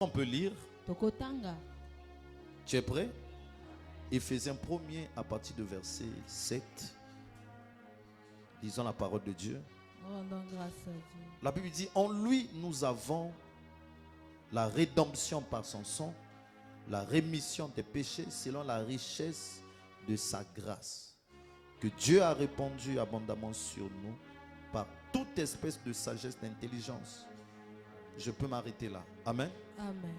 On peut lire. Tu es prêt? Éphésiens 1er à partir de verset 7. Lisons la parole de Dieu. Rendons grâce à Dieu. La Bible dit, en lui nous avons la rédemption par son sang, la rémission des péchés selon la richesse de sa grâce, que Dieu a répandu abondamment sur nous par toute espèce de sagesse, d'intelligence. Je peux m'arrêter là. Amen. Amen.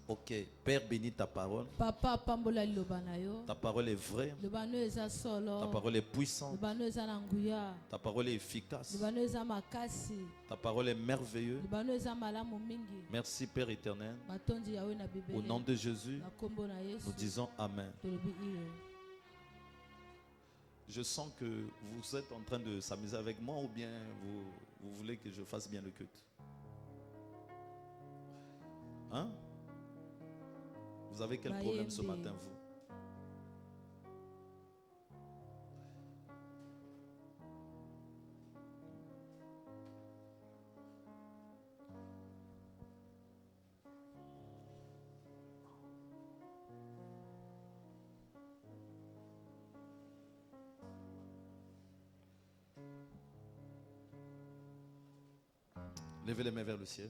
Ok. Père, bénis ta parole. Papa, pambola lobanayo. Ta parole est vraie. Lobano eza solo. Ta parole est puissante. Lobano eza nanguya. Ta parole est efficace. Lobano eza makasi. Ta parole est merveilleuse. Lobano eza malamu mingi. Merci Père éternel. Matondi yawe na bibele. Au nom de Jésus, Na kombo na Yesu. nous disons Amen. Tolobi iye. Je sens que vous êtes en train de s'amuser avec moi ou bien vous voulez que je fasse bien le culte. Hein? Vous avez quel problème ce matin, vous? Levez les mains vers le ciel.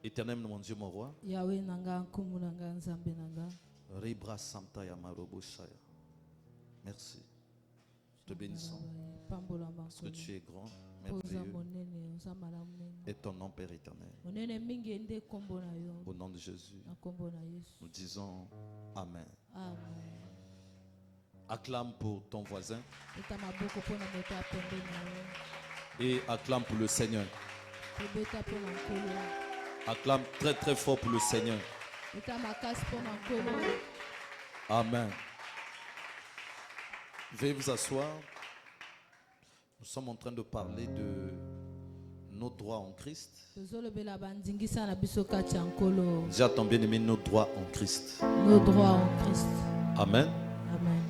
Éternel, mon Dieu, mon roi. Ribra Santa Yamarobo Shaya. Merci. Te bénissons. Parce que tu es grand, merveilleux. Et ton nom, Père éternel. Au nom de Jésus, nous disons Amen. Acclame pour ton voisin. Et acclame pour le Seigneur. Acclame très très fort pour le Seigneur. Amen. Veuillez vous asseoir. Nous sommes en train de parler de nos droits en Christ. Déjà ton bien-aimé, nos droits en Christ. Nos droits en Christ. Amen. Amen.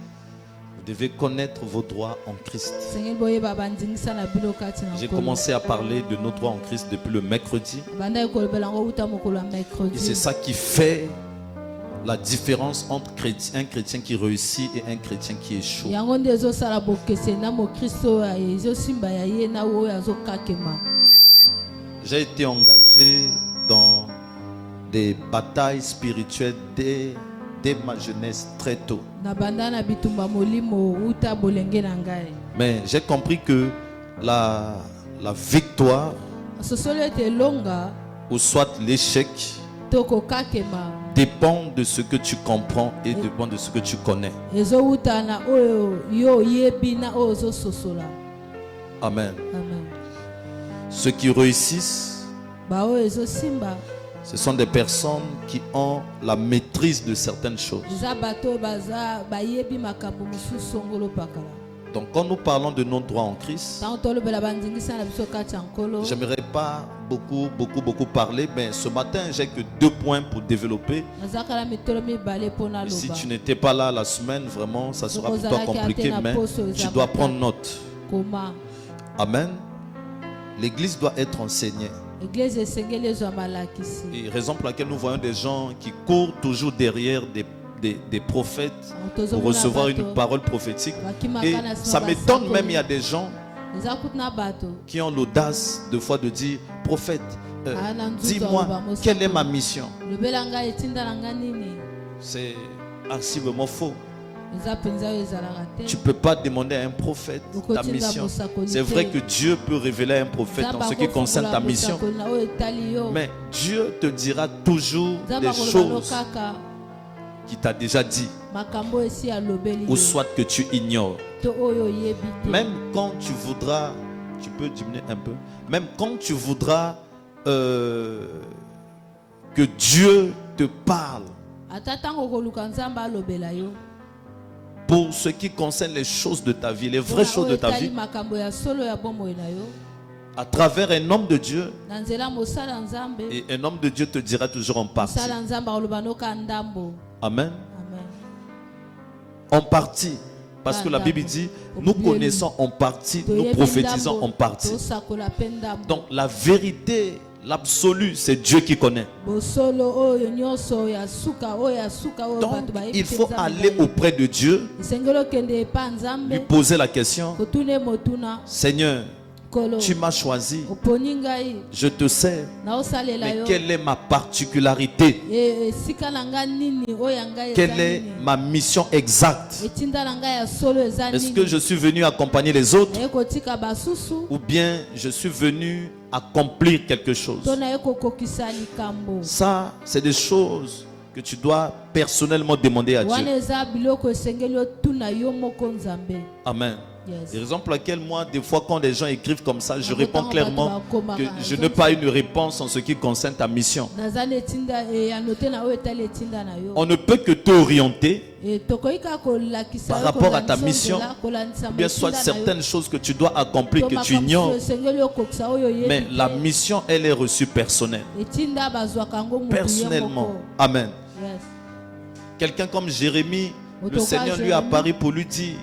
Vous devez connaître vos droits en Christ. J'ai commencé à parler de nos droits en Christ depuis le mercredi. Et c'est ça qui fait la différence entre un chrétien qui réussit et un chrétien qui échoue. J'ai été engagé dans des batailles spirituelles dès ma jeunesse très tôt. Mais j'ai compris que la victoire ou soit l'échec dépend de ce que tu comprends et dépend de ce que tu connais. Amen. Ceux qui réussissent, ce sont des personnes qui ont la maîtrise de certaines choses. Donc quand nous parlons de nos droits en Christ, j'aimerais pas beaucoup parler, mais ce matin j'ai que 2 points pour développer. Et si tu n'étais pas là la semaine, vraiment ça sera pour toi compliqué, mais tu dois prendre note. Amen. L'église doit être enseignée. Et raison pour laquelle nous voyons des gens qui courent toujours derrière des prophètes pour recevoir une parole prophétique. Et ça m'étonne même, il y a des gens qui ont l'audace de fois de dire, prophète, dis-moi, quelle est ma mission? C'est absolument faux. Tu ne peux pas demander à un prophète ta mission. C'est vrai que Dieu peut révéler à un prophète en ce qui concerne ta mission. Mais Dieu te dira toujours des choses qu'il t'a déjà dit. Ou soit que tu ignores. Même quand tu voudras, tu peux diminuer un peu. Même quand tu voudras que Dieu te parle. Pour ce qui concerne les choses de ta vie, les vraies choses de ta vie, à travers un homme de Dieu, et un homme de Dieu te dira toujours en partie. Amen. En partie. Parce que la Bible dit, nous connaissons en partie, nous prophétisons en partie. Donc la vérité L'absolu, c'est Dieu qui connaît. Donc, il faut aller auprès de Dieu, lui poser la question: Seigneur, tu m'as choisi, je te sers, mais quelle est ma particularité? Quelle est ma mission exacte? Est-ce que je suis venu accompagner les autres, ou bien je suis venu accomplir quelque chose? Ça, c'est des choses que tu dois personnellement demander à Dieu. Amen. Yes. La raison pour laquelle moi, des fois, quand les gens écrivent comme ça, je réponds clairement que je n'ai pas une réponse en ce qui concerne ta mission. On ne peut que t'orienter par rapport à ta mission, bien soit certaines choses que tu dois accomplir que tu ignores, mais la mission, elle est reçue personnellement. Amen. Yes. Quelqu'un comme Jérémie, le Seigneur lui a apparu pour lui dire: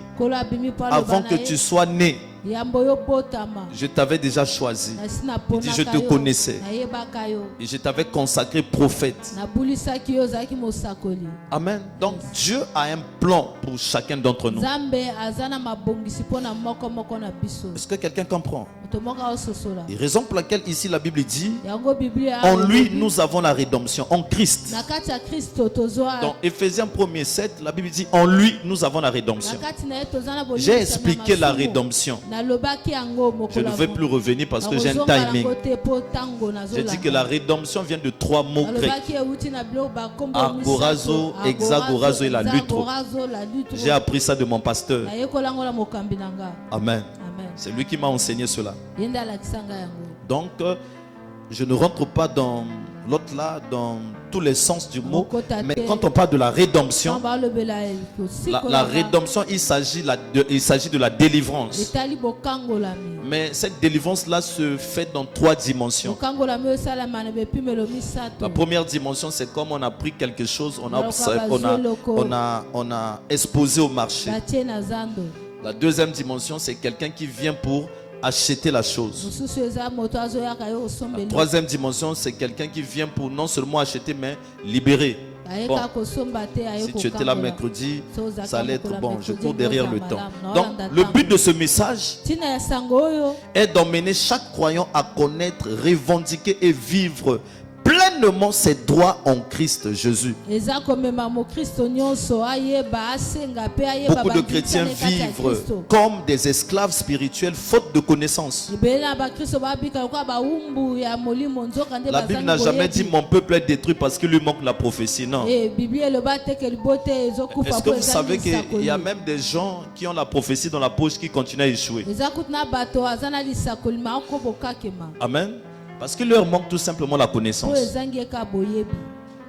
avant que tu sois né, je t'avais déjà choisi. Il dit: je te connaissais et je t'avais consacré prophète. Amen. Donc Dieu a un plan pour chacun d'entre nous. Est-ce que quelqu'un comprend? Et raison pour laquelle ici la Bible dit: en lui nous avons la rédemption, en Christ. Dans Ephésiens 1:7, la Bible dit: en lui nous avons la rédemption. J'ai expliqué la rédemption. Je ne vais plus revenir parce que j'ai un timing. J'ai dit que la rédemption vient de 3 mots grecs: agorazo, hexagorazo et la lutte. J'ai appris ça de mon pasteur. Amen. C'est lui qui m'a enseigné cela. Donc, je ne rentre pas dans l'autre là, dans tous les sens du mot. Mais quand on parle de la rédemption, la rédemption, il s'agit de la délivrance. Mais cette délivrance-là se fait dans 3 dimensions. La première dimension, c'est comme on a pris quelque chose, on a exposé au marché. La deuxième dimension, c'est quelqu'un qui vient pour acheter la chose. La troisième dimension, c'est quelqu'un qui vient pour non seulement acheter, mais libérer. Bon, si tu étais là mercredi, ça allait être bon. Je cours derrière le temps. Donc, le but de ce message est d'emmener chaque croyant à connaître, revendiquer et vivre pleinement ses droits en Christ Jésus. Beaucoup de chrétiens vivent comme des esclaves spirituels faute de connaissance. La Bible n'a jamais dit mon peuple est détruit parce qu'il lui manque la prophétie. Non. Est-ce que vous savez qu'il y a même des gens qui ont la prophétie dans la poche qui continuent à échouer? Amen. Parce qu'il leur manque tout simplement la connaissance.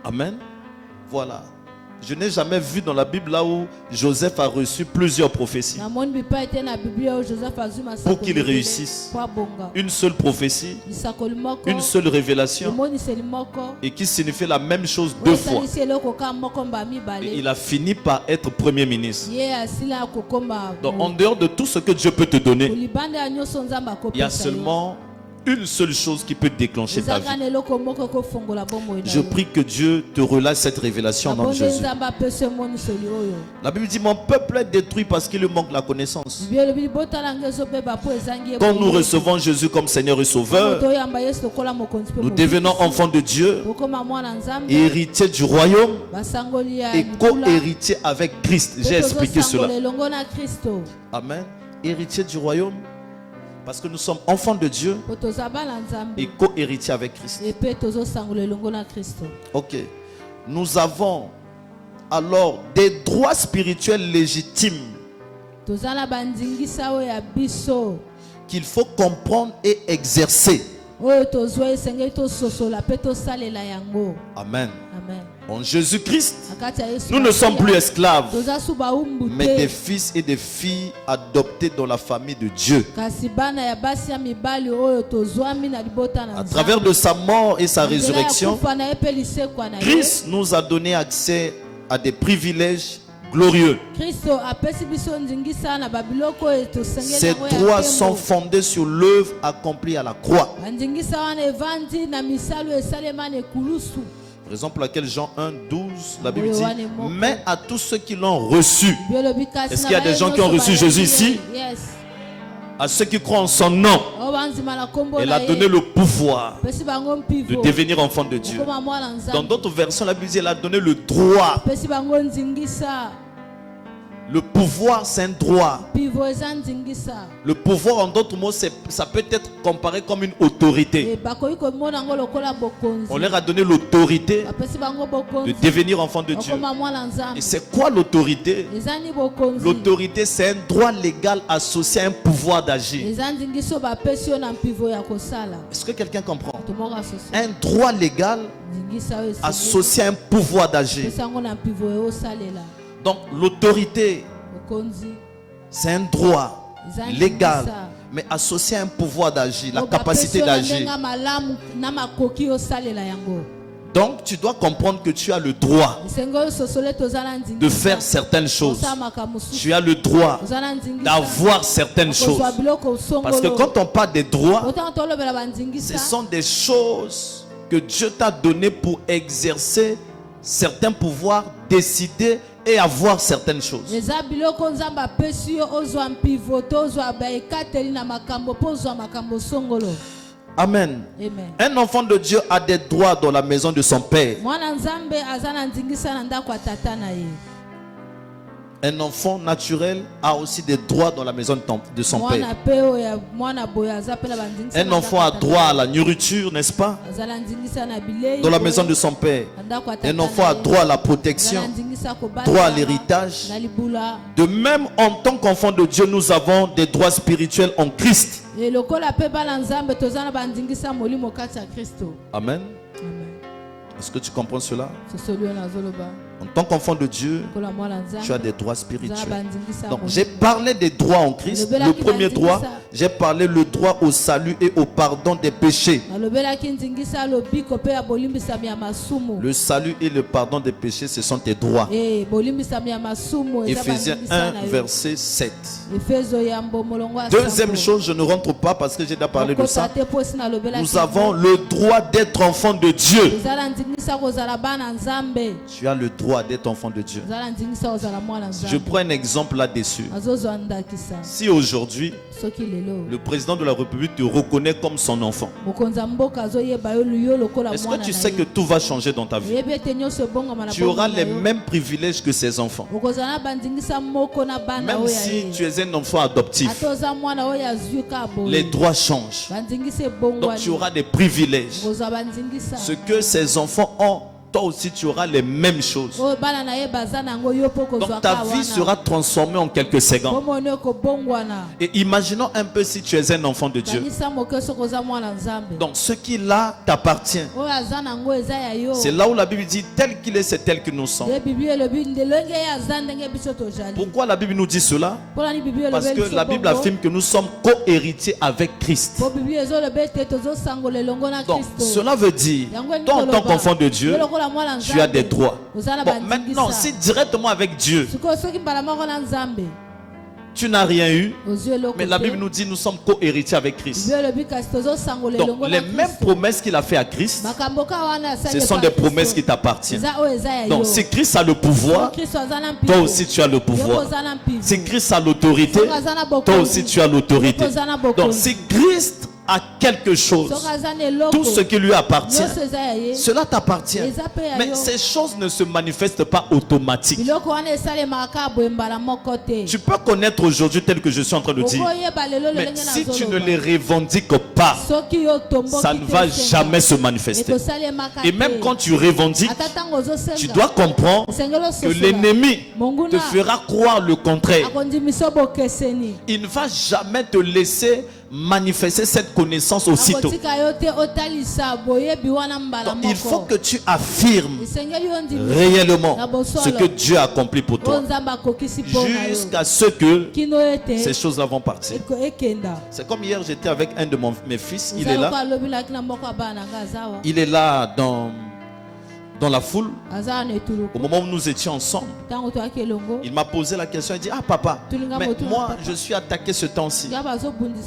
Amen. Voilà. Je n'ai jamais vu dans la Bible là où Joseph a reçu plusieurs prophéties pour qu'il réussisse. Une seule prophétie, une seule révélation, et qui signifie la même chose 2 fois. Et il a fini par être premier ministre. Donc en dehors de tout ce que Dieu peut te donner, il y a seulement une seule chose qui peut déclencher ta vie. Je prie que Dieu te relâche cette révélation dans Jésus. La Bible dit mon peuple est détruit parce qu'il lui manque la connaissance. Quand nous recevons Jésus comme Seigneur et Sauveur, nous devenons enfants de Dieu, héritiers du royaume et co-héritiers avec Christ. J'ai expliqué cela. Amen. Héritiers du royaume, parce que nous sommes enfants de Dieu et co-héritiers avec Christ. Ok. Nous avons alors des droits spirituels légitimes qu'il faut comprendre et exercer. Amen. En Jésus-Christ, nous ne sommes plus esclaves, mais des fils et des filles adoptés dans la famille de Dieu. À travers de sa mort et sa résurrection, Christ nous a donné accès à des privilèges glorieux. Ces droits sont fondés sur l'œuvre accomplie à la croix. Raison pour laquelle Jean 1, 12, la Bible dit, mais à tous ceux qui l'ont reçu. Est-ce qu'il y a des gens qui ont reçu Jésus ici? À ceux qui croient en son nom, il a donné le pouvoir de devenir enfant de Dieu. Dans d'autres versions, la Bible dit, il a donné le droit. Le pouvoir, c'est un droit. Le pouvoir, en d'autres mots, ça peut être comparé comme une autorité. On leur a donné l'autorité de devenir enfant de Dieu. Et c'est quoi l'autorité? L'autorité, c'est un droit légal associé à un pouvoir d'agir. Est-ce que quelqu'un comprend? Un droit légal associé à un pouvoir d'agir. Donc l'autorité, c'est un droit légal, mais associé à un pouvoir d'agir, la capacité d'agir. Donc tu dois comprendre que tu as le droit de faire certaines choses. Tu as le droit d'avoir certaines choses. Parce que quand on parle des droits, ce sont des choses que Dieu t'a données pour exercer certains pouvoirs, décider et avoir certaines choses. Amen. Un enfant de Dieu a des droits dans la maison de son père. Un enfant naturel a aussi des droits dans la maison de son père. Un enfant a droit à la nourriture, n'est-ce pas? Dans la maison de son père. Un enfant a droit à la protection, droit à l'héritage. De même, en tant qu'enfant de Dieu, nous avons des droits spirituels en Christ. Amen. Est-ce que tu comprends cela? En tant qu'enfant de Dieu, tu as des droits spirituels. Donc, j'ai parlé des droits en Christ. Le premier droit, j'ai parlé le droit au salut et au pardon des péchés. Le salut et le pardon des péchés, ce sont tes droits. Éphésiens 1, verset 7. Deuxième chose, je ne rentre pas parce que j'ai déjà parlé de ça. Nous avons le droit d'être enfant de Dieu. Tu as le droit d'être enfant de Dieu. Je prends un exemple là-dessus. Si aujourd'hui le président de la République te reconnaît comme son enfant, est-ce que tu sais que tout va changer dans ta vie? Tu auras les mêmes privilèges que ses enfants. Même si tu es un enfant adoptif, les droits changent. Donc tu auras des privilèges. Ce que ses enfants ont, toi aussi tu auras les mêmes choses. Donc ta vie sera transformée en quelques secondes. Et imaginons un peu si tu es un enfant de Dieu. Donc ce qui là t'appartient. C'est là où la Bible dit tel qu'il est, c'est tel que nous sommes. Pourquoi la Bible nous dit cela? Parce que la Bible affirme que nous sommes co-héritiers avec Christ. Donc cela veut dire, toi en tant qu'enfant de Dieu, tu as des droits. Bon, maintenant, si directement avec Dieu, tu n'as rien eu, mais la Bible nous dit nous sommes co-héritiers avec Christ. Donc les mêmes promesses qu'il a fait à Christ, ce sont des promesses qui t'appartiennent. Donc si Christ a le pouvoir, toi aussi tu as le pouvoir. Si Christ a l'autorité, toi aussi tu as l'autorité. Donc si Christ a quelque chose, tout ce qui lui appartient, cela t'appartient. Mais ces choses ne se manifestent pas automatiquement. Tu peux connaître aujourd'hui tel que je suis en train de dire, mais si tu ne les revendiques pas, ça ne va jamais se manifester. Et même quand tu revendiques, tu dois comprendre que l'ennemi te fera croire le contraire. Il ne va jamais te laisser manifester cette connaissance aussitôt. Donc, il faut que tu affirmes réellement ce que Dieu a accompli pour toi, jusqu'à ce que ces choses-là vont partir. C'est comme hier, j'étais avec un de mes fils. Il est là. Il est là dans dans la foule, au moment où nous étions ensemble, il m'a posé la question, il dit, ah papa, mais moi je suis attaqué ce temps-ci.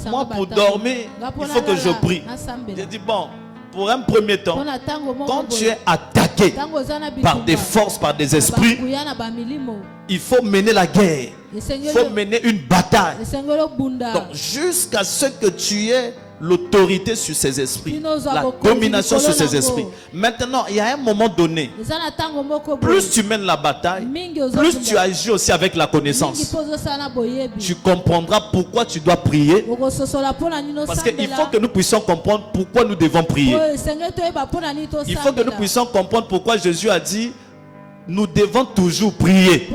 Moi pour dormir, il faut que je prie. J'ai dit, bon, pour un premier temps, quand tu es attaqué par des forces, par des esprits, il faut mener la guerre. Il faut mener une bataille. Donc jusqu'à ce que tu aies l'autorité sur ces esprits, la domination sur ces esprits. Maintenant, il y a un moment donné, plus tu mènes la bataille, plus tu agis aussi avec la connaissance. Tu comprendras pourquoi tu dois prier. Parce qu'il faut que nous puissions comprendre pourquoi nous devons prier. Il faut que nous puissions comprendre pourquoi Jésus a dit, nous devons toujours prier.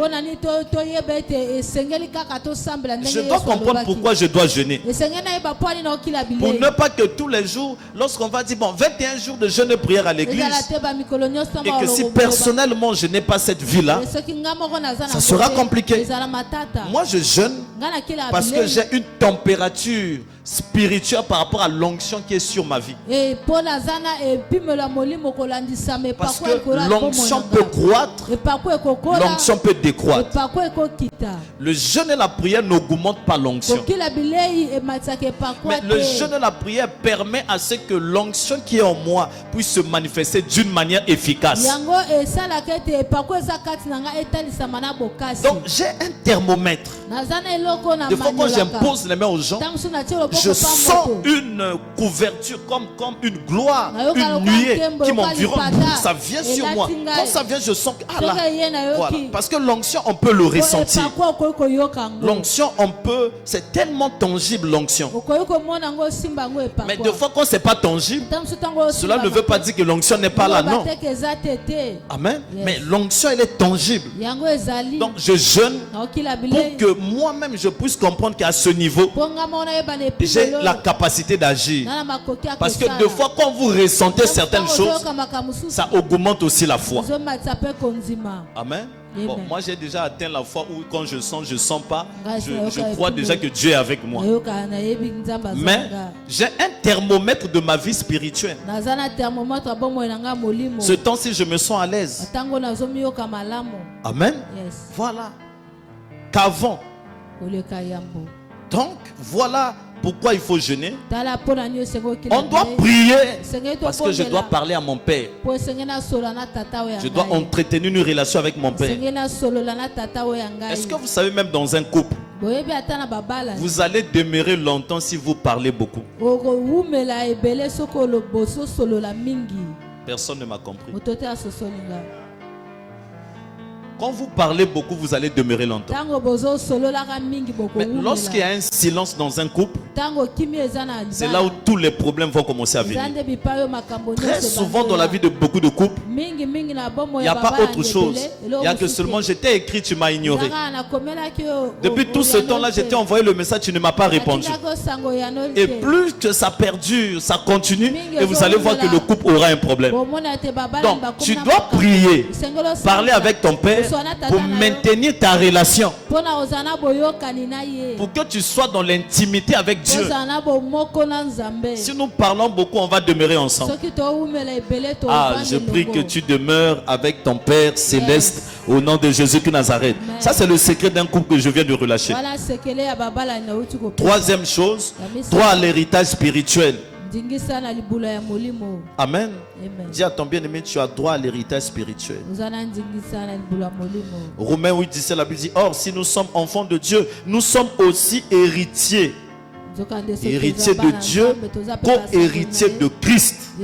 Je dois comprendre pourquoi je dois jeûner. Pour ne pas que tous les jours, lorsqu'on va dire, bon, 21 jours de jeûne et prière à l'église, et que si personnellement je n'ai pas cette vie-là, ça sera compliqué. Moi je jeûne parce que j'ai une température spirituelle par rapport à l'onction qui est sur ma vie. Parce que l'onction peut croître, l'onction peut décroître. Le jeûne et la prière n'augmentent pas l'onction. Mais le jeûne et la prière permet à ce que l'onction qui est en moi puisse se manifester d'une manière efficace. Donc j'ai un thermomètre. Des fois quand j'impose les mains aux gens, je sens une couverture comme une gloire, une nuée qui m'environne. Ça vient sur moi. Quand ça vient, je sens que voilà. Parce que l'onction, on peut le ressentir. L'onction, c'est tellement tangible l'onction. Mais des fois quand c'est pas tangible, cela ne veut pas dire que l'onction n'est pas là, non. Amen. Mais l'onction, elle est tangible. Donc je jeûne pour que moi-même je puisse comprendre qu'à ce niveau, j'ai la capacité d'agir. Parce que des fois quand vous ressentez certaines choses, ça augmente aussi la foi. Amen. Bon, moi j'ai déjà atteint la foi où quand je sens pas, je crois déjà que Dieu est avec moi. Mais j'ai un thermomètre de ma vie spirituelle. Ce temps-ci je me sens à l'aise. Amen. Voilà. Qu'avant. Donc voilà pourquoi il faut jeûner. On doit prier parce que je dois parler à mon Père. Je dois entretenir une relation avec mon Père. Est-ce que vous savez, même dans un couple, vous allez demeurer longtemps si vous parlez beaucoup? Personne ne m'a compris. Quand vous parlez beaucoup, vous allez demeurer longtemps. Mais lorsqu'il y a un silence dans un couple, c'est là où tous les problèmes vont commencer à venir. Très souvent dans la vie de beaucoup de couples, il n'y a pas autre chose. Il n'y a que seulement je t'ai écrit, tu m'as ignoré. Depuis tout ce temps-là, je t'ai envoyé le message, tu ne m'as pas répondu. Et plus que ça perdure, ça continue, et vous allez voir que le couple aura un problème. Donc, tu dois prier, parler avec ton Père, pour maintenir ta relation, pour que tu sois dans l'intimité avec Dieu. Si nous parlons beaucoup, on va demeurer ensemble. Ah, je prie que tu demeures avec ton Père céleste au nom de Jésus de Nazareth. Ça, c'est le secret d'un couple que je viens de relâcher. Troisième chose, droit à l'héritage spirituel. Amen. Dis à ton bien-aimé, tu as droit à l'héritage spirituel. Romains 8, 17, la Bible dit, or si nous sommes enfants de Dieu, nous sommes aussi héritiers. Héritiers de Dieu, co-héritiers de Christ.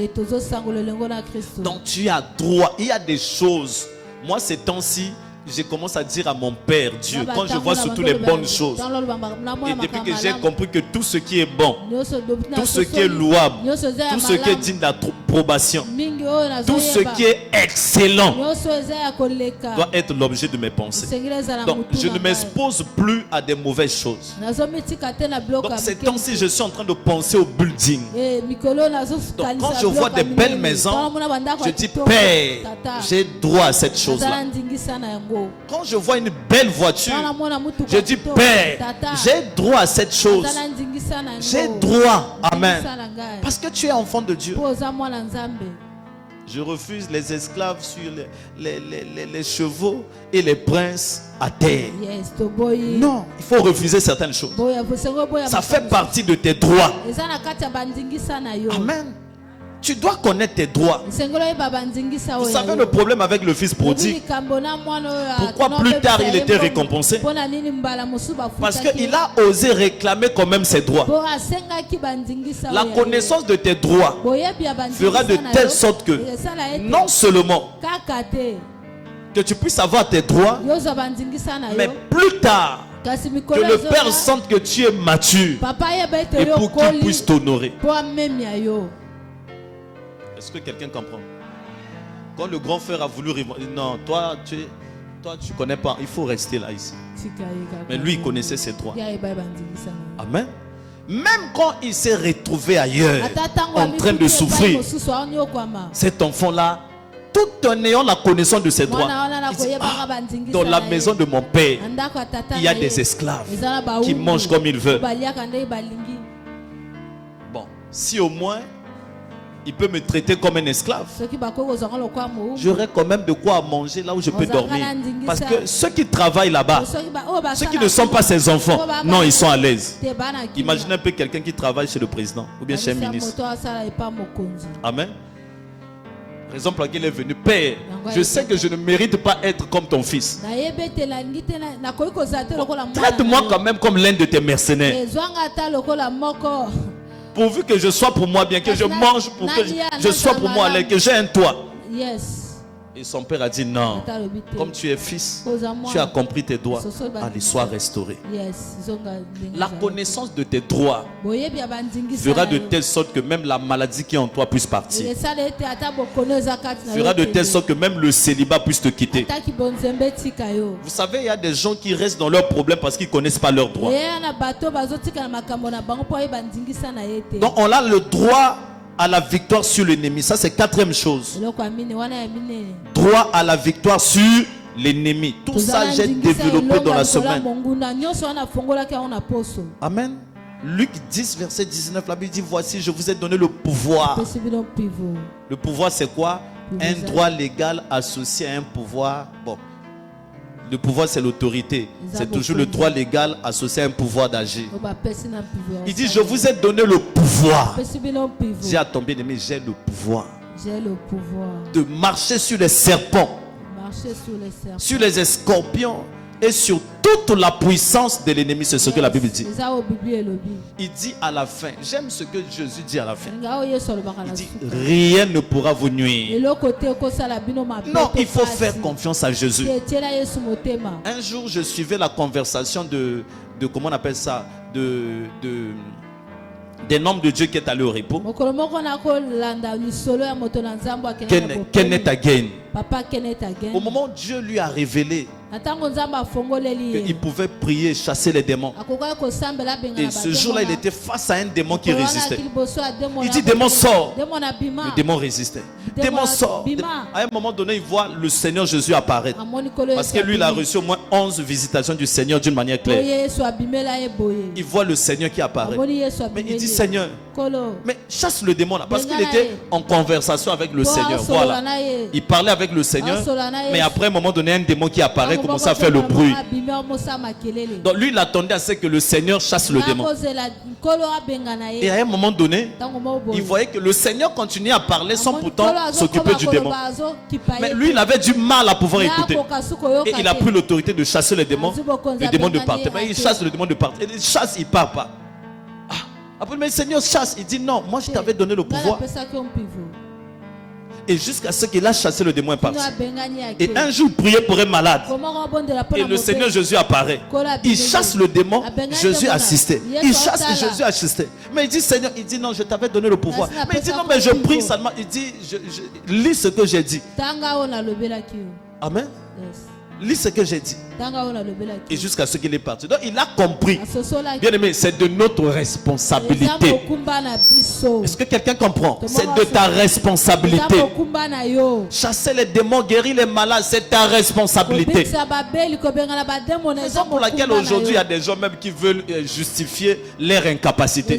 Donc tu as droit. Il y a des choses. Moi ces temps-ci, je commence à dire à mon Père Dieu, quand je vois surtout les bonnes choses, et depuis que j'ai compris que tout ce qui est bon, tout ce qui est louable, tout ce qui est digne d'approbation, tout ce qui est excellent doit être l'objet de mes pensées. Donc je ne m'expose plus à des mauvaises choses. Donc ces temps-ci je suis en train de penser au building. Donc quand je vois des belles maisons, je dis Père, j'ai droit à cette chose-là. Quand je vois une belle voiture, je dis Père, j'ai droit à cette chose. J'ai droit. Amen. Parce que tu es enfant de Dieu. Je refuse les esclaves sur les chevaux et les princes à terre. Non, il faut refuser certaines choses. Ça fait partie de tes droits. Amen. Tu dois connaître tes droits. Vous savez le problème avec le fils prodigue. Pourquoi plus tard il était récompensé? Parce qu'il a osé réclamer quand même ses droits. La connaissance de tes droits fera de telle sorte que non seulement que tu puisses avoir tes droits, mais plus tard que le Père sente que tu es mature et pour qu'il puisse t'honorer. Est-ce que quelqu'un comprend? Quand le grand frère a voulu répondre, non, toi tu connais pas, il faut rester là ici. Mais lui il connaissait ses droits. Amen. Même quand il s'est retrouvé ailleurs en train de souffrir, cet enfant-là, tout en ayant la connaissance de ses droits, il dit, dans la maison de mon père, il y a des esclaves qui mangent comme ils veulent. Bon, si au moins il peut me traiter comme un esclave, j'aurai quand même de quoi manger là où je peux dormir. Parce que ceux qui travaillent là-bas, ceux qui ne sont pas ses enfants, non, ils sont à l'aise. Imaginez un peu quelqu'un qui travaille chez le président ou bien chez un ministre. Amen. Raison pour laquelle il est venu. Père, je sais que je ne mérite pas être comme ton fils. Traite-moi quand même comme l'un de tes mercenaires. Pourvu que je sois pour moi bien, que je mange, pour que je sois pour moi à l'aise, que j'ai un toit. Et son père a dit non, comme tu es fils, tu as compris tes droits, allez, sois restauré. La connaissance de tes droits fera de telle sorte que même la maladie qui est en toi puisse partir. Fera de telle sorte que même le célibat puisse te quitter. Vous savez, il y a des gens qui restent dans leurs problèmes parce qu'ils ne connaissent pas leurs droits. Donc on a le droit à la victoire sur l'ennemi. Ça c'est quatrième chose. Droit à la victoire sur l'ennemi. Tout ça j'ai développé dans la semaine. Amen. Luc 10 verset 19, la Bible dit, voici je vous ai donné le pouvoir. Le pouvoir c'est quoi? Un droit légal associé à un pouvoir. Bon, le pouvoir c'est l'autorité. C'est toujours le droit légal associé à un pouvoir d'agir. Il dit, je vous ai donné le pouvoir. Dis à ton bien-aimé, j'ai le pouvoir. De marcher sur les serpents, sur les scorpions et sur toute la puissance de l'ennemi. C'est ce que la Bible dit. Il dit à la fin, j'aime ce que Jésus dit à la fin. Il dit, rien ne pourra vous nuire. Non, il faut faire confiance à Jésus. Un jour, je suivais la conversation de comment on appelle ça, des hommes de Dieu qui est allé au repos. Kenneth Hagin. Au moment où Dieu lui a révélé qu'il pouvait prier, chasser les démons. Et ce jour-là, il était face à un démon qui résistait. Il dit, démon sort. Le démon résistait. Démon sort. À un moment donné, il voit le Seigneur Jésus apparaître. Parce que lui, il a reçu au moins 11 visitations du Seigneur d'une manière claire. Il voit le Seigneur qui apparaît. Mais il dit, Seigneur, mais chasse le démon là. Parce qu'il était en conversation avec le Seigneur. Voilà. Il parlait avec le Seigneur. Mais après un moment donné, un démon qui apparaît commençait à faire le bruit. Donc lui, il attendait à ce que le Seigneur chasse le démon. Et à un moment donné, il voyait que le Seigneur continuait à parler sans pourtant s'occuper du démon. Mais lui, il avait du mal à pouvoir écouter. Et il a pris l'autorité de chasser le démon de partir. Mais il chasse le démon de partir. Il chasse, il ne part pas. Après, mais le Seigneur chasse. Il dit non, moi je t'avais donné le pouvoir. Et jusqu'à ce qu'il a chassé le démon est parti. Et un jour, il priait pour un malade. Et le Seigneur Jésus apparaît. Il chasse le démon, Jésus assistait. Il chasse et Jésus assistait. Mais il dit, Seigneur, il dit non, je t'avais donné le pouvoir. Mais il dit non, mais je prie seulement. Il dit, je lis ce que j'ai dit. Amen. Lis ce que j'ai dit. Et jusqu'à ce qu'il est parti. Donc il a compris. Bien aimé, c'est de notre responsabilité. Est-ce que quelqu'un comprend? C'est de ta responsabilité. Chasser les démons, guérir les malades, c'est ta responsabilité. C'est raison pour laquelle aujourd'hui il y a des gens même qui veulent justifier leur incapacité.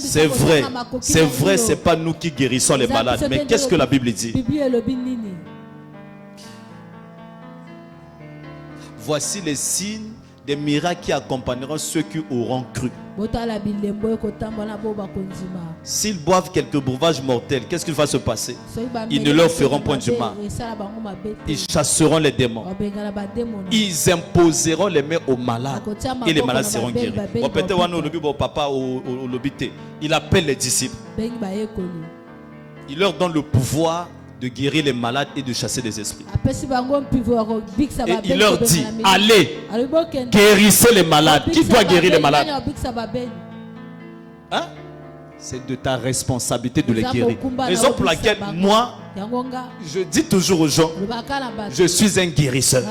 C'est vrai, c'est pas nous qui guérissons les malades. Mais qu'est-ce que la Bible dit? Voici les signes des miracles qui accompagneront ceux qui auront cru. S'ils boivent quelques breuvages mortels, qu'est-ce qu'il va se passer? Ils ne leur feront point du mal. Ils chasseront les démons. Ils imposeront les mains aux malades et les malades seront guéris. Il appelle les disciples. Il leur donne le pouvoir de guérir les malades et de chasser les esprits. Et il leur dit, allez, guérissez les malades. Qui doit guérir les malades? Hein? C'est de ta responsabilité de les guérir. Raison pour laquelle moi, je dis toujours aux gens, je suis un guérisseur.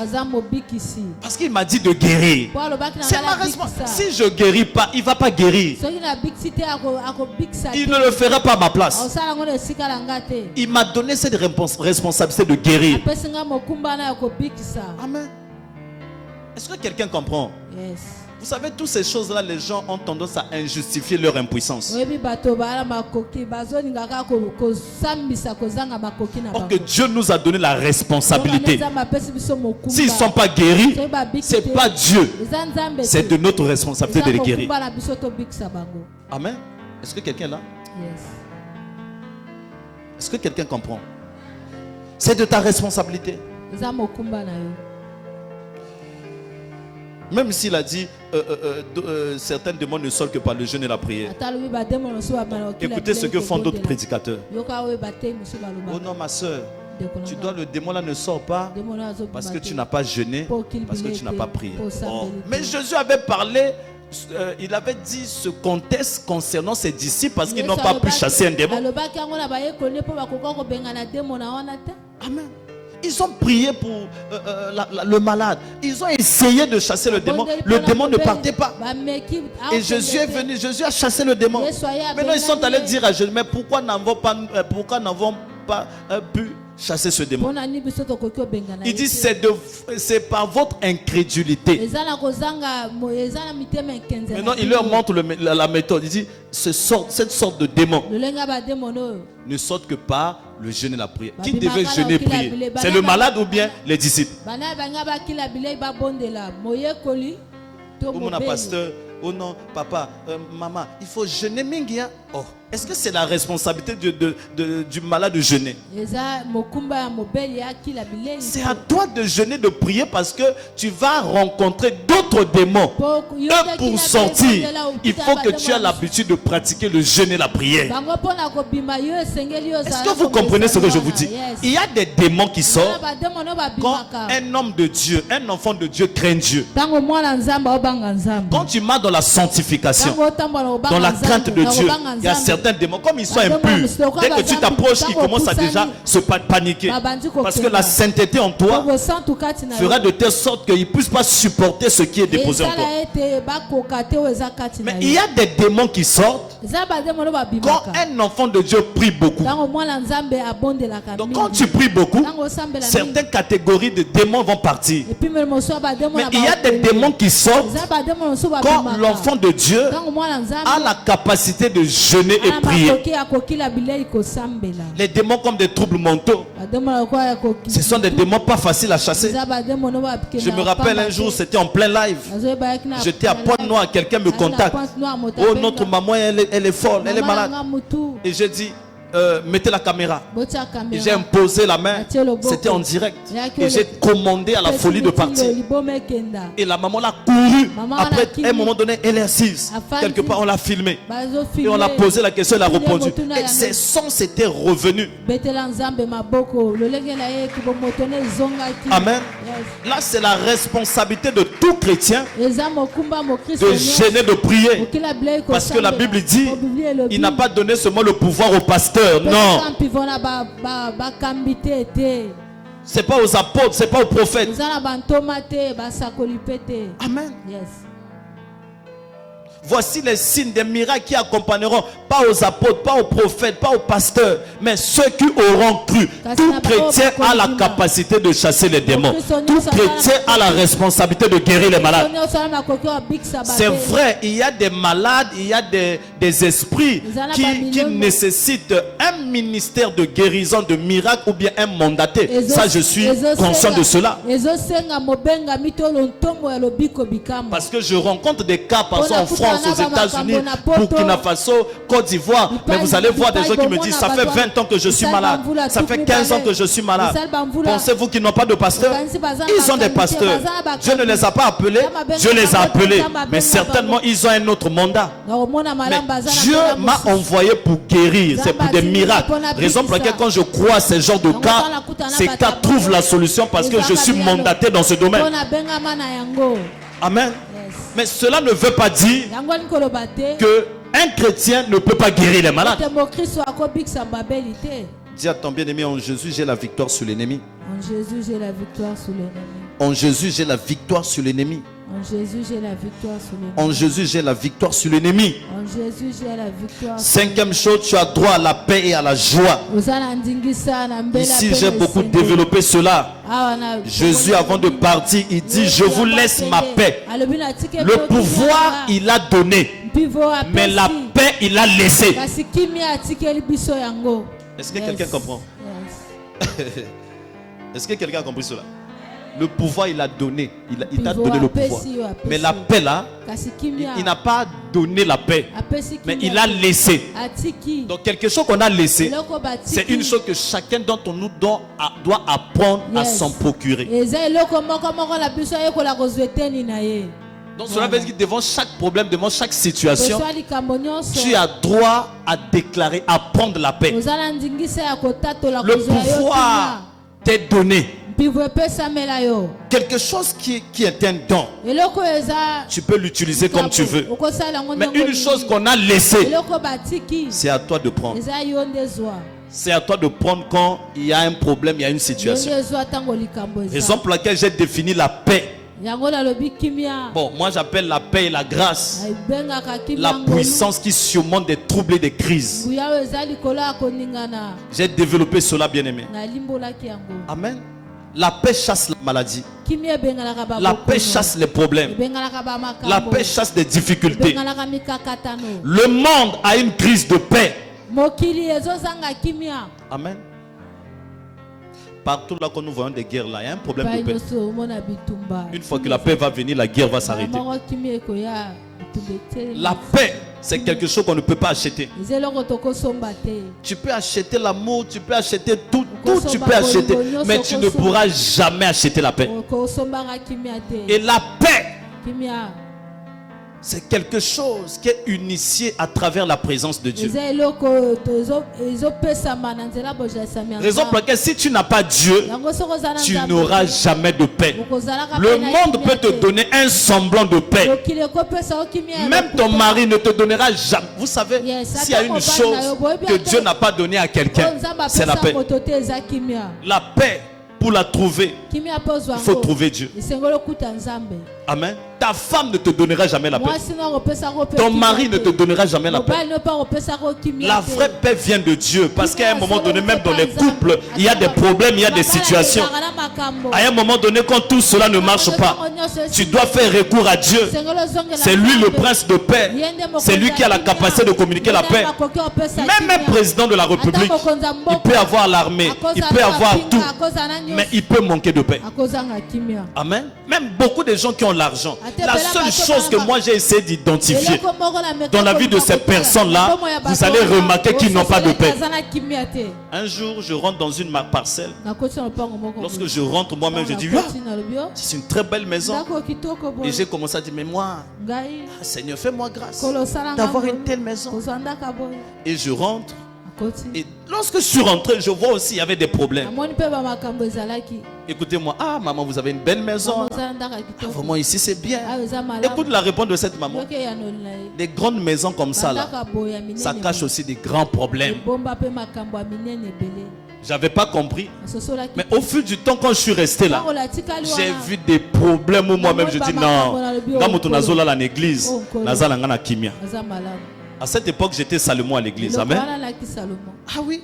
Parce qu'il m'a dit de guérir. C'est ma responsabilité. Si je ne guéris pas, il ne va pas guérir. Il ne le fera pas à ma place. Il m'a donné cette responsabilité de guérir. Amen. Est-ce que quelqu'un comprend? Yes. Vous savez, toutes ces choses-là, les gens ont tendance à injustifier leur impuissance. Or que Dieu nous a donné la responsabilité. S'ils ne sont pas guéris, ce n'est pas Dieu. C'est de notre responsabilité de les guérir. Amen. Est-ce que quelqu'un est là? Yes. Est-ce que quelqu'un comprend? C'est de ta responsabilité. Même s'il a dit certains démons ne sortent que par le jeûne et la prière. Écoutez ce que font d'autres prédicateurs. Oh non, ma soeur, tu dois, le démon là ne sort pas parce que tu n'as pas jeûné, parce que tu n'as pas prié. Oh. Mais Jésus avait parlé, il avait dit ce contexte concernant ses disciples parce qu'ils n'ont pas pu chasser un démon. Amen. Ils ont prié pour le malade. Ils ont essayé de chasser le démon. Le démon ne partait pas. Et Jésus est venu. Jésus a chassé le démon. Maintenant, ils sont allés dire à Jésus, mais pourquoi n'avons pas pu chasser ce démon? Il dit, c'est par votre incrédulité. Maintenant, il leur montre la méthode. Il dit, cette sorte de démon ne sortent que par le jeûne et la prière. Qui devait jeûner et prier? C'est le malade ou bien les disciples? Oh mon pasteur, oh non, papa, maman, il faut jeûner mingia. Oh, est-ce que c'est la responsabilité du malade de jeûner? C'est à toi de jeûner, de prier parce que tu vas rencontrer d'autres démons. Et pour sortir, il faut que tu aies l'habitude de pratiquer le jeûne et la prière. Est-ce que vous comprenez ce que je vous dis? Il y a des démons qui sortent quand un homme de Dieu, un enfant de Dieu craint Dieu. Quand tu marches dans la sanctification, dans la crainte de Dieu, il y a certains démons, comme ils sont impurs, dès que tu t'approches, ils commencent à déjà se paniquer. Parce que la sainteté en toi fera de telle sorte qu'ils ne puissent pas supporter ce qui est déposé en toi. Mais il y a des démons qui sortent quand un enfant de Dieu prie beaucoup. Donc quand tu pries beaucoup, certaines catégories de démons vont partir. Mais il y a des démons qui sortent quand l'enfant de Dieu a la capacité de jeûner et prier. Les démons comme des troubles mentaux, ce sont des démons pas faciles à chasser. Je me rappelle un jour, c'était en plein live. J'étais à Pointe-Noire, quelqu'un me contacte. Oh, notre maman, elle est folle, elle est malade. Et j'ai dit, mettez la caméra. Et j'ai imposé la main. C'était en direct. Et j'ai commandé à la folie de partir. Et la maman l'a couru. Après, à un moment donné, elle est assise. Quelque part, on l'a filmé. Et on a posé la question, elle a répondu. Et ses sons s'étaient revenus. Amen. Là, c'est la responsabilité de tout chrétien de gêner, de prier. Parce que la Bible dit, il n'a pas donné seulement le pouvoir au pasteur. Non. C'est pas aux apôtres, c'est pas aux prophètes. Amen. Yes. Voici les signes des miracles qui accompagneront, pas aux apôtres, pas aux prophètes, pas aux pasteurs, mais ceux qui auront cru. Tout chrétien a la capacité de chasser les démons. Tout chrétien a la responsabilité de guérir les malades. C'est vrai, il y a des malades, il y a des esprits qui nécessitent un ministère de guérison, de miracle ou bien un mandaté. Ça, je suis conscient de cela. Parce que je rencontre des cas, par exemple, en France, aux États-Unis, Burkina Faso, Côte d'Ivoire. Mais vous allez voir des gens qui me disent, ça fait 20 ans que je suis malade. Ça fait 15 ans que je suis malade. Pensez-vous qu'ils n'ont pas de pasteur? Ils ont des pasteurs. Dieu ne les a pas appelés. Dieu les a appelés. Mais certainement, ils ont un autre mandat. Mais Dieu m'a envoyé pour guérir. C'est pour des miracles. Raison pour laquelle quand je crois à ce genre de cas, ces cas trouvent la solution parce que je suis mandaté dans ce domaine. Amen. Mais cela ne veut pas dire qu'un chrétien ne peut pas guérir les malades. Dis à ton bien-aimé, en Jésus, j'ai la victoire sur l'ennemi. En Jésus, j'ai la victoire sur l'ennemi. En Jésus, j'ai la victoire sur l'ennemi. En Jésus, j'ai la victoire sur l'ennemi. En Jésus, j'ai la victoire sur l'ennemi. En Jésus, j'ai la victoire. Cinquième chose, tu as droit à la paix et à la joie. Ici, j'ai beaucoup développé cela. Jésus, avant de partir, il dit, je vous laisse ma paix. Le pouvoir, il a donné. Mais la paix, il a laissé. Est-ce que quelqu'un comprend? Est-ce que quelqu'un a compris cela? Le pouvoir, il a donné. Il t'a donné le pouvoir. Mais la paix là, il n'a pas donné la paix. Mais il a laissé. Donc quelque chose qu'on a laissé, c'est une chose que chacun d'entre nous doit apprendre à s'en procurer. Donc cela veut dire que devant chaque problème, devant chaque situation, tu as droit à déclarer, à prendre la paix. Le pouvoir t'est donné. Quelque chose qui est un don, tu peux l'utiliser comme tu veux. Mais une chose qu'on a laissée, c'est à toi de prendre. C'est à toi de prendre quand il y a un problème, il y a une situation. Raison pour laquelle j'ai défini la paix. Bon, moi j'appelle la paix et la grâce la puissance qui surmonte des troubles et des crises. J'ai développé cela, bien aimé. Amen. La paix chasse la maladie. La paix chasse les problèmes. La paix chasse des difficultés. Le monde a une crise de paix. Amen. Partout là que nous voyons des guerres là, il y a un problème de paix. Une fois que la paix va venir, la guerre va s'arrêter. La paix, c'est quelque chose qu'on ne peut pas acheter. Tu peux acheter l'amour, tu peux acheter tout tu peux acheter, mais tu ne pourras jamais acheter la paix. Et la paix, c'est quelque chose qui est initié à travers la présence de Dieu. Raison pour laquelle si tu n'as pas Dieu, tu n'auras jamais de paix. Le monde peut te donner un semblant de paix. Même ton mari ne te donnera jamais. Vous savez, s'il y a une chose que Dieu n'a pas donnée à quelqu'un, c'est la paix. La paix, pour la trouver, il faut trouver Dieu. Amen. Ta femme ne te donnera jamais la paix. Ton mari ne te donnera jamais la paix. La vraie paix vient de Dieu. Parce qu'à un moment donné, même dans les couples, il y a des problèmes, il y a des situations. À un moment donné, quand tout cela ne marche pas, tu dois faire recours à Dieu. C'est lui le prince de paix. C'est lui qui a la capacité de communiquer la paix. Même un président de la République, il peut avoir l'armée, il peut avoir tout, mais il peut manquer de paix. Amen. Même beaucoup de gens qui ont l'argent, la seule chose que moi j'ai essayé d'identifier dans la vie de ces personnes-là, vous allez remarquer qu'ils n'ont pas de paix. Un jour, je rentre dans une parcelle. Lorsque je rentre moi-même, je dis, c'est une très belle maison. Et j'ai commencé à dire, mais moi, Seigneur, fais-moi grâce d'avoir une telle maison. Et je rentre. Et lorsque je suis rentré, je vois aussi qu'il y avait des problèmes. Écoutez-moi, maman, vous avez une belle maison. Vraiment, ici c'est bien. Écoute la réponse de cette maman. Les grandes maisons comme ça, là, ça cache aussi des grands problèmes. J'avais pas compris. Mais au fil du temps, quand je suis resté là, j'ai vu des problèmes où moi-même je dis non. Dans l'église, à cette époque, j'étais Salomon à l'église. Amen. Ah oui.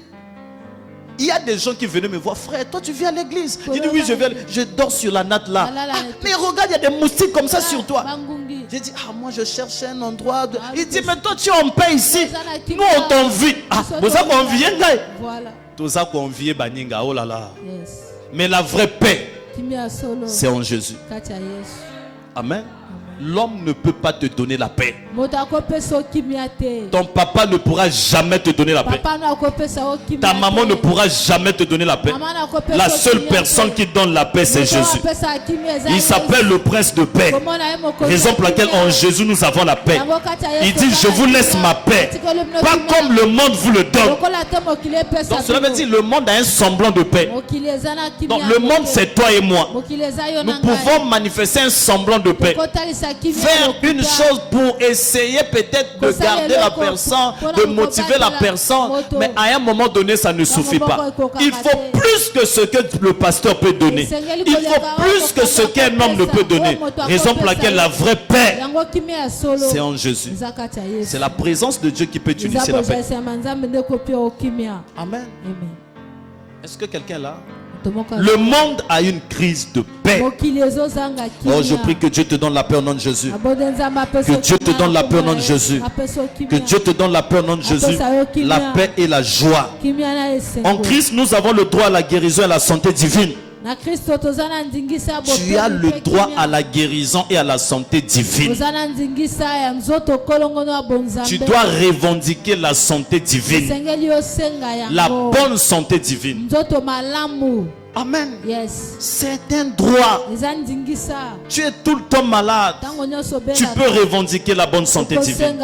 Il y a des gens qui venaient me voir, frère, toi tu viens à l'église. J'ai dit oui, je dors sur la natte là. Ah, mais regarde, il y a des moustiques comme ça sur toi. J'ai dit, ah moi je cherche un endroit. Il dit, mais toi tu es en paix ici. Nous on t'envie. Ah, vous avez convié, voilà. Tout ça convié, Baninga, oh là là. Mais la vraie paix, c'est en Jésus. Amen. L'homme ne peut pas te donner la paix. Ton papa ne pourra jamais te donner la paix. Ta maman ne pourra jamais te donner la paix. La seule personne qui donne la paix, c'est Jésus. Il s'appelle le prince de paix. Raison pour laquelle en Jésus nous avons la paix. Il dit, je vous laisse ma paix. Pas comme le monde vous le donne. Donc cela veut dire le monde a un semblant de paix. Donc le monde c'est toi et moi. Nous pouvons manifester un semblant de paix. Faire une chose pour essayer peut-être de garder la personne, de motiver la personne, mais à un moment donné ça ne suffit pas. Il faut plus que ce que le pasteur peut donner. Il faut plus que ce qu'un homme ne peut donner. Raison pour laquelle la vraie paix, c'est en Jésus. C'est la présence de Dieu qui peut utiliser la paix. Amen. Est-ce que quelqu'un là? Le monde a une crise de paix. Oh, je prie que Dieu te donne la paix au nom de Jésus. Que Dieu te donne la paix au nom de Jésus. Que Dieu te donne la paix au nom de Jésus. La paix et la joie. En Christ, nous avons le droit à la guérison et à la santé divine. Tu as le droit à la guérison et à la santé divine. Tu dois revendiquer la santé divine. La bonne santé divine. Amen. C'est un droit. Tu es tout le temps malade. Tu peux revendiquer la bonne santé divine.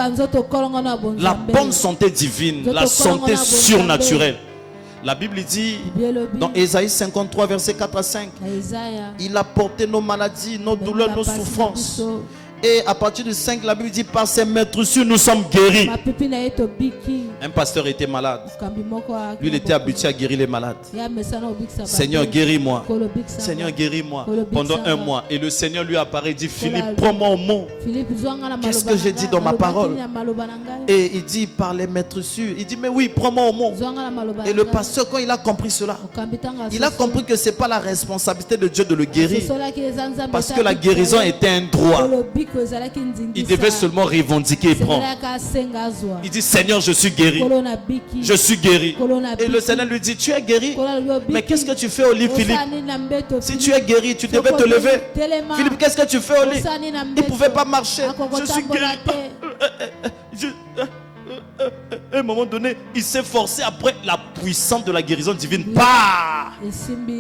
La bonne santé divine. La santé surnaturelle. La Bible dit dans Ésaïe 53 verset 4 à 5, il a porté nos maladies, nos douleurs, nos souffrances. Et à partir du 5, la Bible dit, par ses meurtrissures nous sommes guéris. Un pasteur était malade. Lui, il était habitué à guérir les malades. Seigneur, guéris-moi. Seigneur, guéris-moi. Pendant un mois. Et le Seigneur lui apparaît et dit, Philippe, prends-moi au mot. Qu'est-ce que j'ai dit dans ma parole? Et il dit, par les meurtrissures. Il dit, mais oui, prends-moi au mot. Et le pasteur, quand il a compris cela, il a compris que ce n'est pas la responsabilité de Dieu de le guérir. Parce que la guérison était un droit. Il devait seulement revendiquer et prendre. Il dit, Seigneur, je suis guéri. Je suis guéri. Et le Seigneur lui dit, tu es guéri. Mais qu'est-ce que tu fais au lit, Philippe? Si tu es guéri, tu devais te lever. Philippe, qu'est-ce que tu fais au lit? Il ne pouvait pas marcher. Je suis guéri. À un moment donné, il s'est forcé après la puissance de la guérison divine. Bah!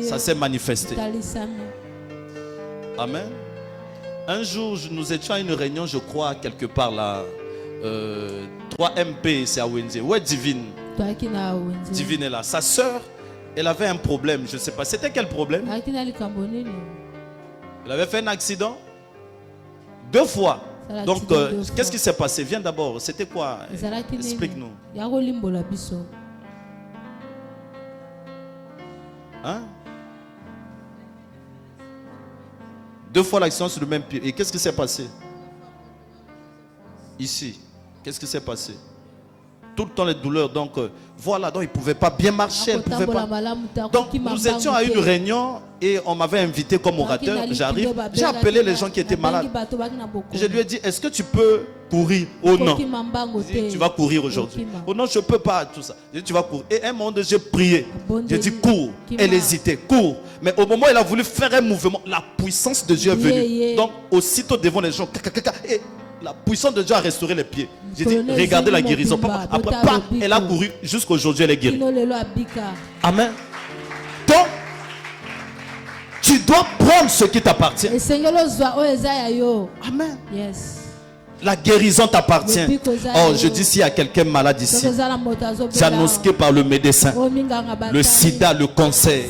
Ça s'est manifesté. Amen. Un jour, nous étions à une réunion, je crois, quelque part là. 3MP, c'est à Wendy. Où est Divine? Divine est là. Sa soeur, elle avait un problème. Je ne sais pas. C'était quel problème? Elle avait fait un accident 2 fois. Donc, qu'est-ce qui s'est passé? Viens d'abord. C'était quoi? Explique-nous. Hein? 2 fois l'accident sur le même pied. Et qu'est-ce qui s'est passé? Ici. Qu'est-ce qui s'est passé? Tout le temps les douleurs. Donc, voilà. Donc, il ne pouvait pas bien marcher. Pouvait pas. Donc, nous étions à une réunion et on m'avait invité comme orateur. J'arrive. J'ai appelé les gens qui étaient malades. Je lui ai dit, est-ce que tu peux courir? Oh non. Tu vas courir aujourd'hui. Oh non, je ne peux pas. Tout ça. J'ai dit, tu vas courir. Et à un moment donné, j'ai prié. J'ai dit, cours. Elle hésitait. Cours. Mais au moment où elle a voulu faire un mouvement, la puissance de Dieu est venue. Donc, aussitôt devant les gens, et la puissance de Dieu a restauré les pieds. J'ai dit, regardez la guérison. Après, elle a couru. Jusqu'aujourd'hui, elle est guérie. Amen. Donc, tu dois prendre ce qui t'appartient. Amen. La guérison t'appartient. Oh, je dis s'il y a quelqu'un malade ici, diagnostiqué par le médecin, le sida, le cancer,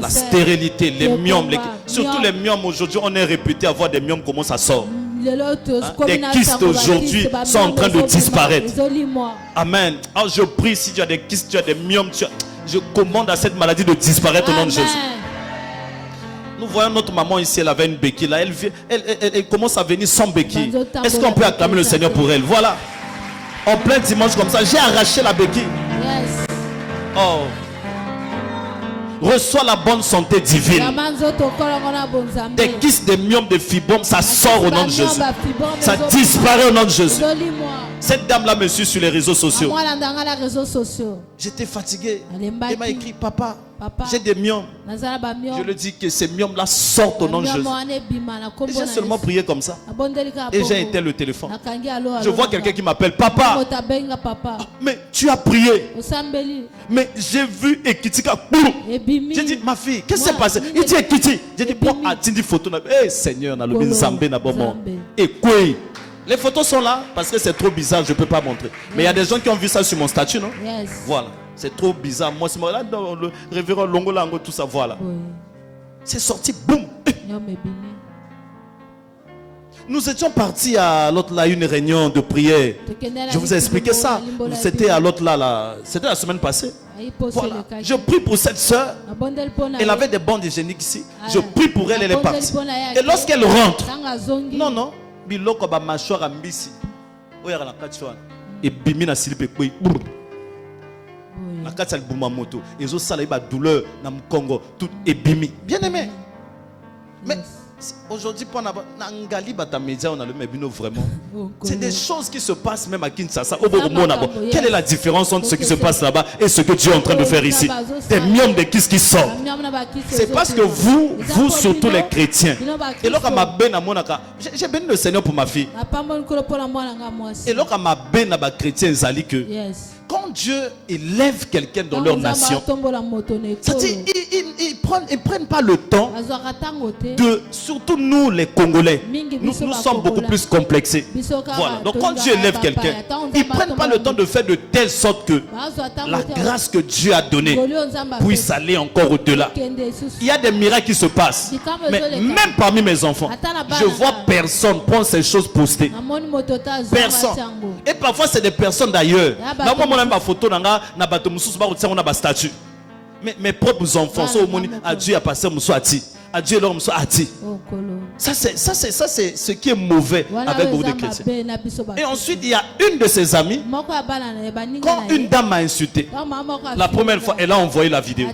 la stérilité, les myomes, surtout les myomes aujourd'hui, on est réputé avoir des myomes, comment ça sort? Des kystes aujourd'hui sont en train de disparaître. Amen. Oh, je prie, si tu as des kystes, tu as des myomes, Je commande à cette maladie de disparaître au nom de Jésus. Nous voyons notre maman ici, elle avait une béquille là. Elle commence à venir sans béquille. Est-ce qu'on peut acclamer le Seigneur pour elle? Voilà. En plein dimanche comme ça, j'ai arraché la béquille. Yes. Oh. Reçois la bonne santé divine. Des kystes, des myomes, des fibromes, ça sort au nom de Jésus. Ça disparaît au nom de Jésus. Cette dame-là me suit sur les réseaux sociaux. J'étais fatigué. Elle m'a écrit, papa, j'ai des myomes. Je lui dis que ces myomes-là sortent au nom de Jésus. Et j'ai seulement prié comme ça. Et j'ai éteint le téléphone. Je vois quelqu'un qui m'appelle, papa. Mais tu as prié. Mais j'ai vu Ekitika. J'ai dit, ma fille, qu'est-ce qui s'est passé? Il dit Ekiti. J'ai dit, bon, attends des photos. Eh Seigneur, on a le Zambé, et quoi? Les photos sont là parce que c'est trop bizarre, je ne peux pas montrer. Mais il y a des gens qui ont vu ça sur mon statut, non? Voilà, c'est trop bizarre. Moi, c'est là dans le révérend Longo Lango, tout ça, voilà. C'est sorti, boum. Nous étions partis à l'autre là, une réunion de prière. Je vous ai expliqué ça. C'était à l'autre là, c'était la semaine passée. Voilà. Je prie pour cette soeur. Elle avait des bandes hygiéniques ici. Je prie pour elle, elle est partie. Et lorsqu'elle rentre, non. Biloko ba mâchoire ambisi. Oya la katchwan. Et bimi na silipe koi. La katchal buma moto. Ezo sala ba douleur na mkongo tout et bimi. Bien aimé. Mais aujourd'hui pour na ngali bata média on a le mebino vraiment. C'est des choses qui se passent même à Kinshasa. Quelle est la différence entre ce qui se passe là-bas et ce que Dieu est en train de faire ici? Des myomes de qui sortent. C'est parce que vous surtout les chrétiens. Et là quand ma ben monaka, j'ai béni le Seigneur pour ma fille. Et là quand ma ben na ba chrétien zali que quand Dieu élève quelqu'un dans leur nation, ça dit ils prennent pas le temps de, surtout nous les Congolais, nous sommes beaucoup plus complexés. Voilà. Donc quand Dieu élève quelqu'un, ils ne prennent pas le temps de faire de telle sorte que la grâce que Dieu a donnée puisse aller encore au-delà. Il y a des miracles qui se passent. Mais même parmi mes enfants, je vois personne prendre ces choses postées. Personne. Et parfois c'est des personnes d'ailleurs. Mais mes propres enfants sont au monde. Adieu a passé Moussouati. Adieu l'homme Moussouati. Ça c'est ce qui est mauvais avec beaucoup de chrétiens. Et ensuite il y a une de ses amies. Quand une dame m'a insulté, la première fois elle a envoyé la vidéo.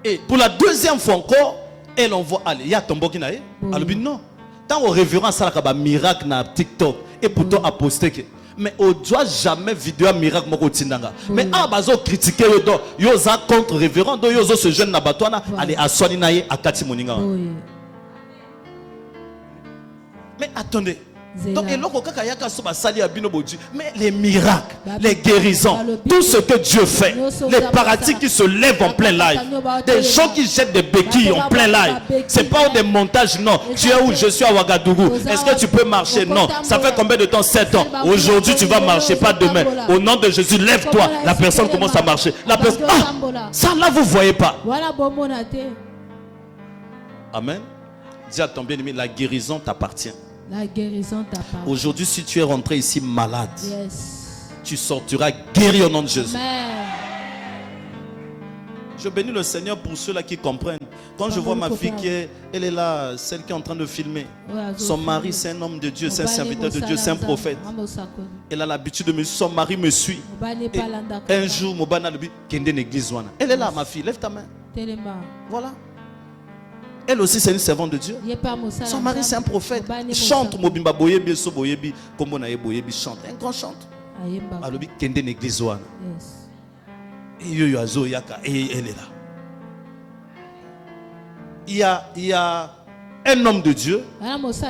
Et pour la deuxième fois encore, elle envoie. Allez, il y a Tombo qui n'a pas. Elle dit non. Tant au révérend ça a miracle na TikTok et pourtant a posté que. Mais on ne doit jamais vidéo miracle moko tindanga. Mais ah bazo critiquer yo za contre révérend do yo zo ce jeune nabatwana allez à soni naye à kati moninga. Mais attendez. Donc mais les miracles, les guérisons, tout ce que Dieu fait, les paratiques qui se lèvent en plein live, des gens qui jettent des béquilles en plein live, c'est pas des montages, non. Tu es où? Je suis à Ouagadougou. Est-ce que tu peux marcher? Non. Ça fait combien de temps? 7 ans. Aujourd'hui tu vas marcher, pas demain. Au nom de Jésus, lève-toi. La personne commence à marcher. La personne, ah, ça là vous voyez pas. Amen. Dis à ton bien-aimé, la guérison t'appartient. La guérison t'appartient. Aujourd'hui, si tu es rentré ici malade, tu sortiras guéri au nom de Jésus. Amen. Je bénis le Seigneur pour ceux-là qui comprennent. Quand je vois ma fille elle est là, celle qui est en train de filmer. Son mari, c'est un homme de Dieu, c'est un serviteur de Dieu, c'est un prophète. Elle a l'habitude de me suivre. Son mari me suit. Et un jour, Mobana lui dit, elle est là, ma fille, lève ta main. Voilà. Elle aussi c'est une servante de Dieu. Son mari c'est un prophète. Il chante Mobimba Boyebi so Boyebi comme na Boyebi chante. Un grand chante. Alobi kende l'église wana. Et yo azo yaka et elle est là. Il y a un homme de Dieu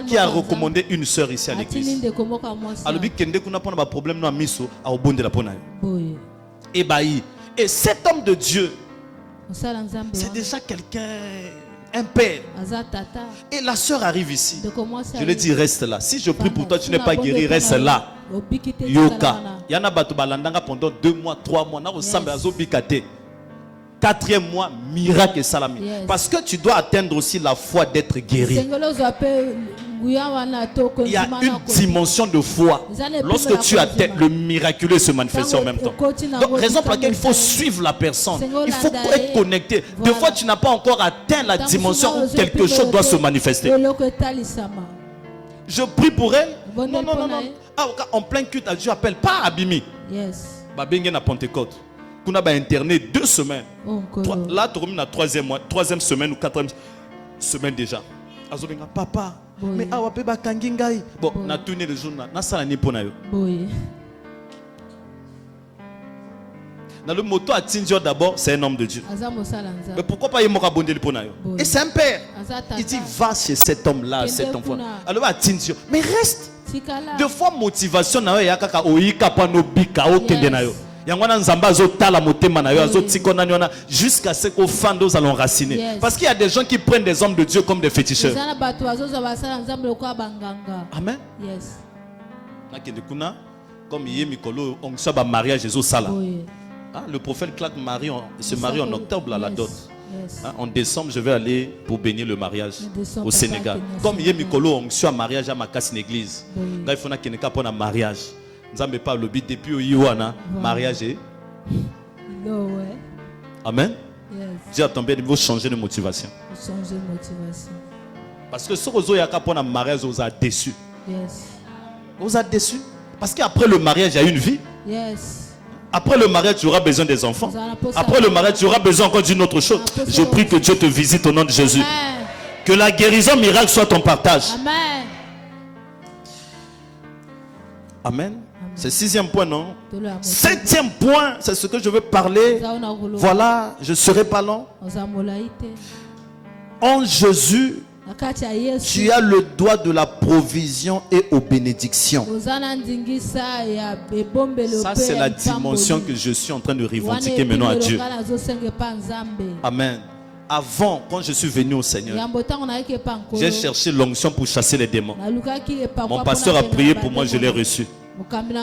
qui a recommandé une sœur ici à l'église. Alobi kende kuna pona ba problème no miso a obonde la pona. Et cet homme de Dieu c'est déjà quelqu'un, un père. Et la sœur arrive ici. Je lui dis reste là. Si je prie pour toi, tu n'es pas guéri, reste là. Yoka. Yana batu balandanga pendant 2 mois, 3 mois. Na ressemble à Zobikate. 4e mois, miracle et salami. Parce que tu dois atteindre aussi la foi d'être guéri. Il y a une dimension de foi. Lorsque tu atteins, le miraculeux se manifeste en même temps. Donc, raison pour laquelle il faut suivre la personne. Il faut être connecté. Des fois, tu n'as pas encore atteint la dimension où quelque chose doit se manifester. Je prie pour elle. Non. Ah, en plein culte, Dieu appelle pas Abimi. Yes. Babengé na Pentecôte. On a interné 2 semaines. Là, tu as la 3e semaine ou 4e semaine déjà. Azobenga papa. Mais awa pe ba kangingai. Bon, na tourné le jour na sala ni pona yo. Dans le moto à Tindio d'abord, c'est un homme de Dieu. Mais pourquoi pas Yemoka Bondeli Ponayo? Et c'est un père. Il dit va chez cet homme-là, cet enfant. Alors va à Tindio. Mais reste. Deux fois motivation na yo kaka oika pa no bika o kende na yo. Yangwana nzamba zo tala motema na yo azo tikona nyona jusqu'à ce qu'au fin d'eux allons raciner. Parce qu'il y a des gens qui prennent des hommes de Dieu comme des féticheurs. Amen. Yes. Comme hier Mikolo on s'aba mariage Jésus sala. Le prophète Clark se marie en octobre à la dot. En décembre, je vais aller pour bénir le mariage au Sénégal. Comme hier Mikolo on s'est mariage à ma casse une église. Là il faut na keneka pour un mariage. Nous n'avons pas le but depuis au Yohana mariage. Amen. Dieu a tombé, il faut changer de motivation. Parce que ce que vous avez pour un mariage, vous a déçu. Vous a déçu. Parce qu'après le mariage, il y a une vie. Après le mariage, tu auras besoin des enfants. Après le mariage, tu auras besoin encore d'une autre chose. Je prie que Dieu te visite au nom de Jésus. Que la guérison miracle soit ton partage. Amen. C'est 6e point, non? 7e point, c'est ce que je veux parler. Voilà, je ne serai pas long. En Jésus, tu as le droit de la provision et aux bénédictions. Ça, c'est la dimension que je suis en train de revendiquer maintenant à Dieu. Amen. Avant, quand je suis venu au Seigneur, j'ai cherché l'onction pour chasser les démons. Mon pasteur a prié pour moi, je l'ai reçu.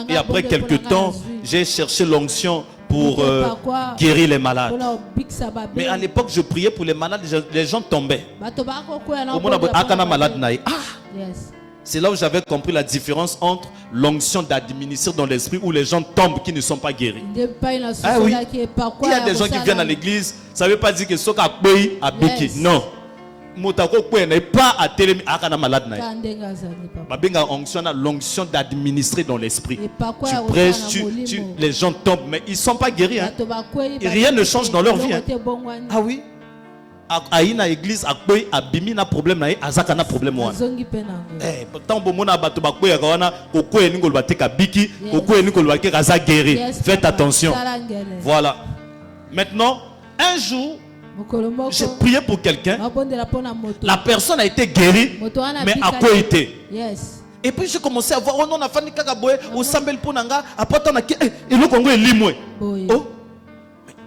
Et après quelques temps, j'ai cherché l'onction pour guérir les malades. Mais à l'époque, je priais pour les malades, les gens tombaient. C'est là où j'avais compris la différence entre l'onction d'administrer dans l'esprit où les gens tombent qui ne sont pas guéris. Ah oui. Il y a des gens qui viennent à l'église, ça ne veut pas dire que ce qu'on a payé a béqué. Non. N'est pas à télé à malade. L'onction d'administrer dans l'esprit. Tu prêches, les gens tombent, mais ils ne sont pas guéris. Hein. Et rien ne change dans leur vie. Hein. Ah oui. Aïna église akboy abimi na problème na azaka na problème wana. Pourtant bomona bato bakboy akawana kokoye ni ngolba teka biki kokoye ni ngolba ke kaza guéri. Faites attention. Voilà. Maintenant, un jour j'ai prié pour quelqu'un. La personne a été guérie, mais à quoi était? Et puis j'ai commencé à voir oh non na fani kakaboye au sambel ponanga apota na ke et le Congo est limoué. Oh.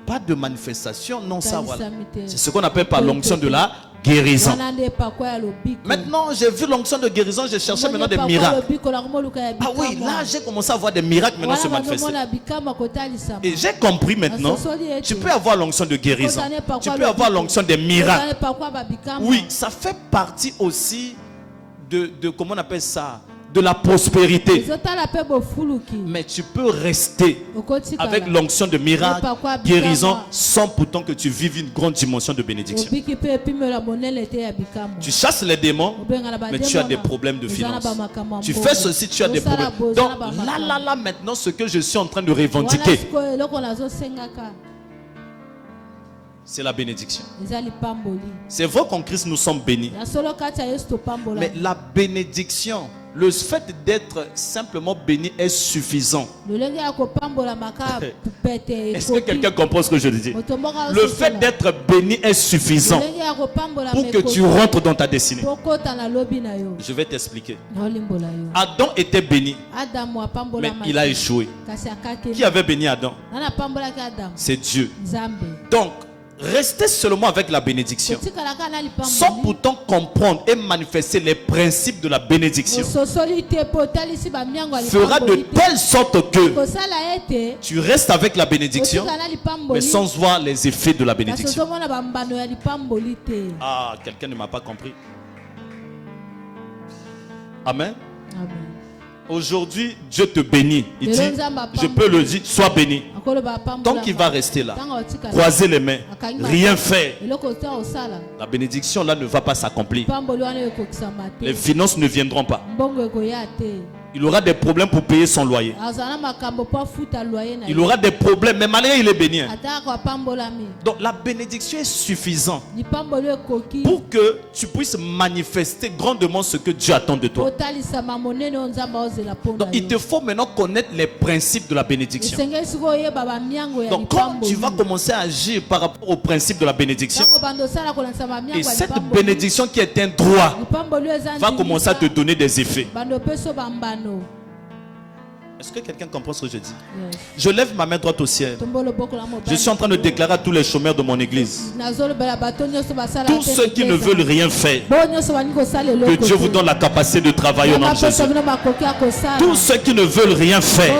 Pas de manifestation, non ça voilà. C'est ce qu'on appelle par l'onction de la guérison. Maintenant, j'ai vu l'onction de guérison, j'ai cherché maintenant des miracles. Ah oui, là j'ai commencé à voir des miracles maintenant se manifester. Et j'ai compris maintenant, tu peux avoir l'onction de guérison, tu peux avoir l'onction des miracles. Oui, ça fait partie aussi de comment on appelle ça? De la prospérité. Mais tu peux rester avec l'onction de miracle, guérison, sans pourtant que tu vives une grande dimension de bénédiction. Tu chasses les démons, mais tu as des problèmes de finances. Tu fais ceci, tu as des problèmes. Donc là, maintenant, ce que je suis en train de revendiquer, c'est la bénédiction. C'est vrai qu'en Christ nous sommes bénis. Mais la bénédiction, le fait d'être simplement béni est suffisant. Est-ce que quelqu'un comprend ce que je dis? Le fait d'être béni est suffisant pour que tu rentres dans ta destinée. Je vais t'expliquer. Adam était béni, mais il a échoué. Qui avait béni Adam? C'est Dieu. Donc, restez seulement avec la bénédiction, sans pourtant comprendre et manifester les principes de la bénédiction, fera de telle sorte que tu restes avec la bénédiction, mais sans voir les effets de la bénédiction. Ah, quelqu'un ne m'a pas compris. Amen. Amen. Aujourd'hui, Dieu te bénit. Il dit, je peux le dire, sois béni. Tant qu'il va rester là, croiser les mains, rien faire, la bénédiction là ne va pas s'accomplir. Les finances ne viendront pas. Il aura des problèmes pour payer son loyer. Il aura des problèmes, mais malgré il est béni. Donc la bénédiction est suffisante pour que tu puisses manifester grandement ce que Dieu attend de toi. Donc il te faut maintenant connaître les principes de la bénédiction. Donc quand tu vas commencer à agir par rapport aux principes de la bénédiction, et cette bénédiction qui est un droit va commencer à te donner des effets. Est-ce que quelqu'un comprend ce que je dis? Yes. Je lève ma main droite au ciel. Je suis en train de déclarer à tous les chômeurs de mon église, tous ceux qui ne veulent rien faire, que Dieu vous donne la capacité de travailler au nom de Jésus. Tous ceux qui ne veulent rien faire,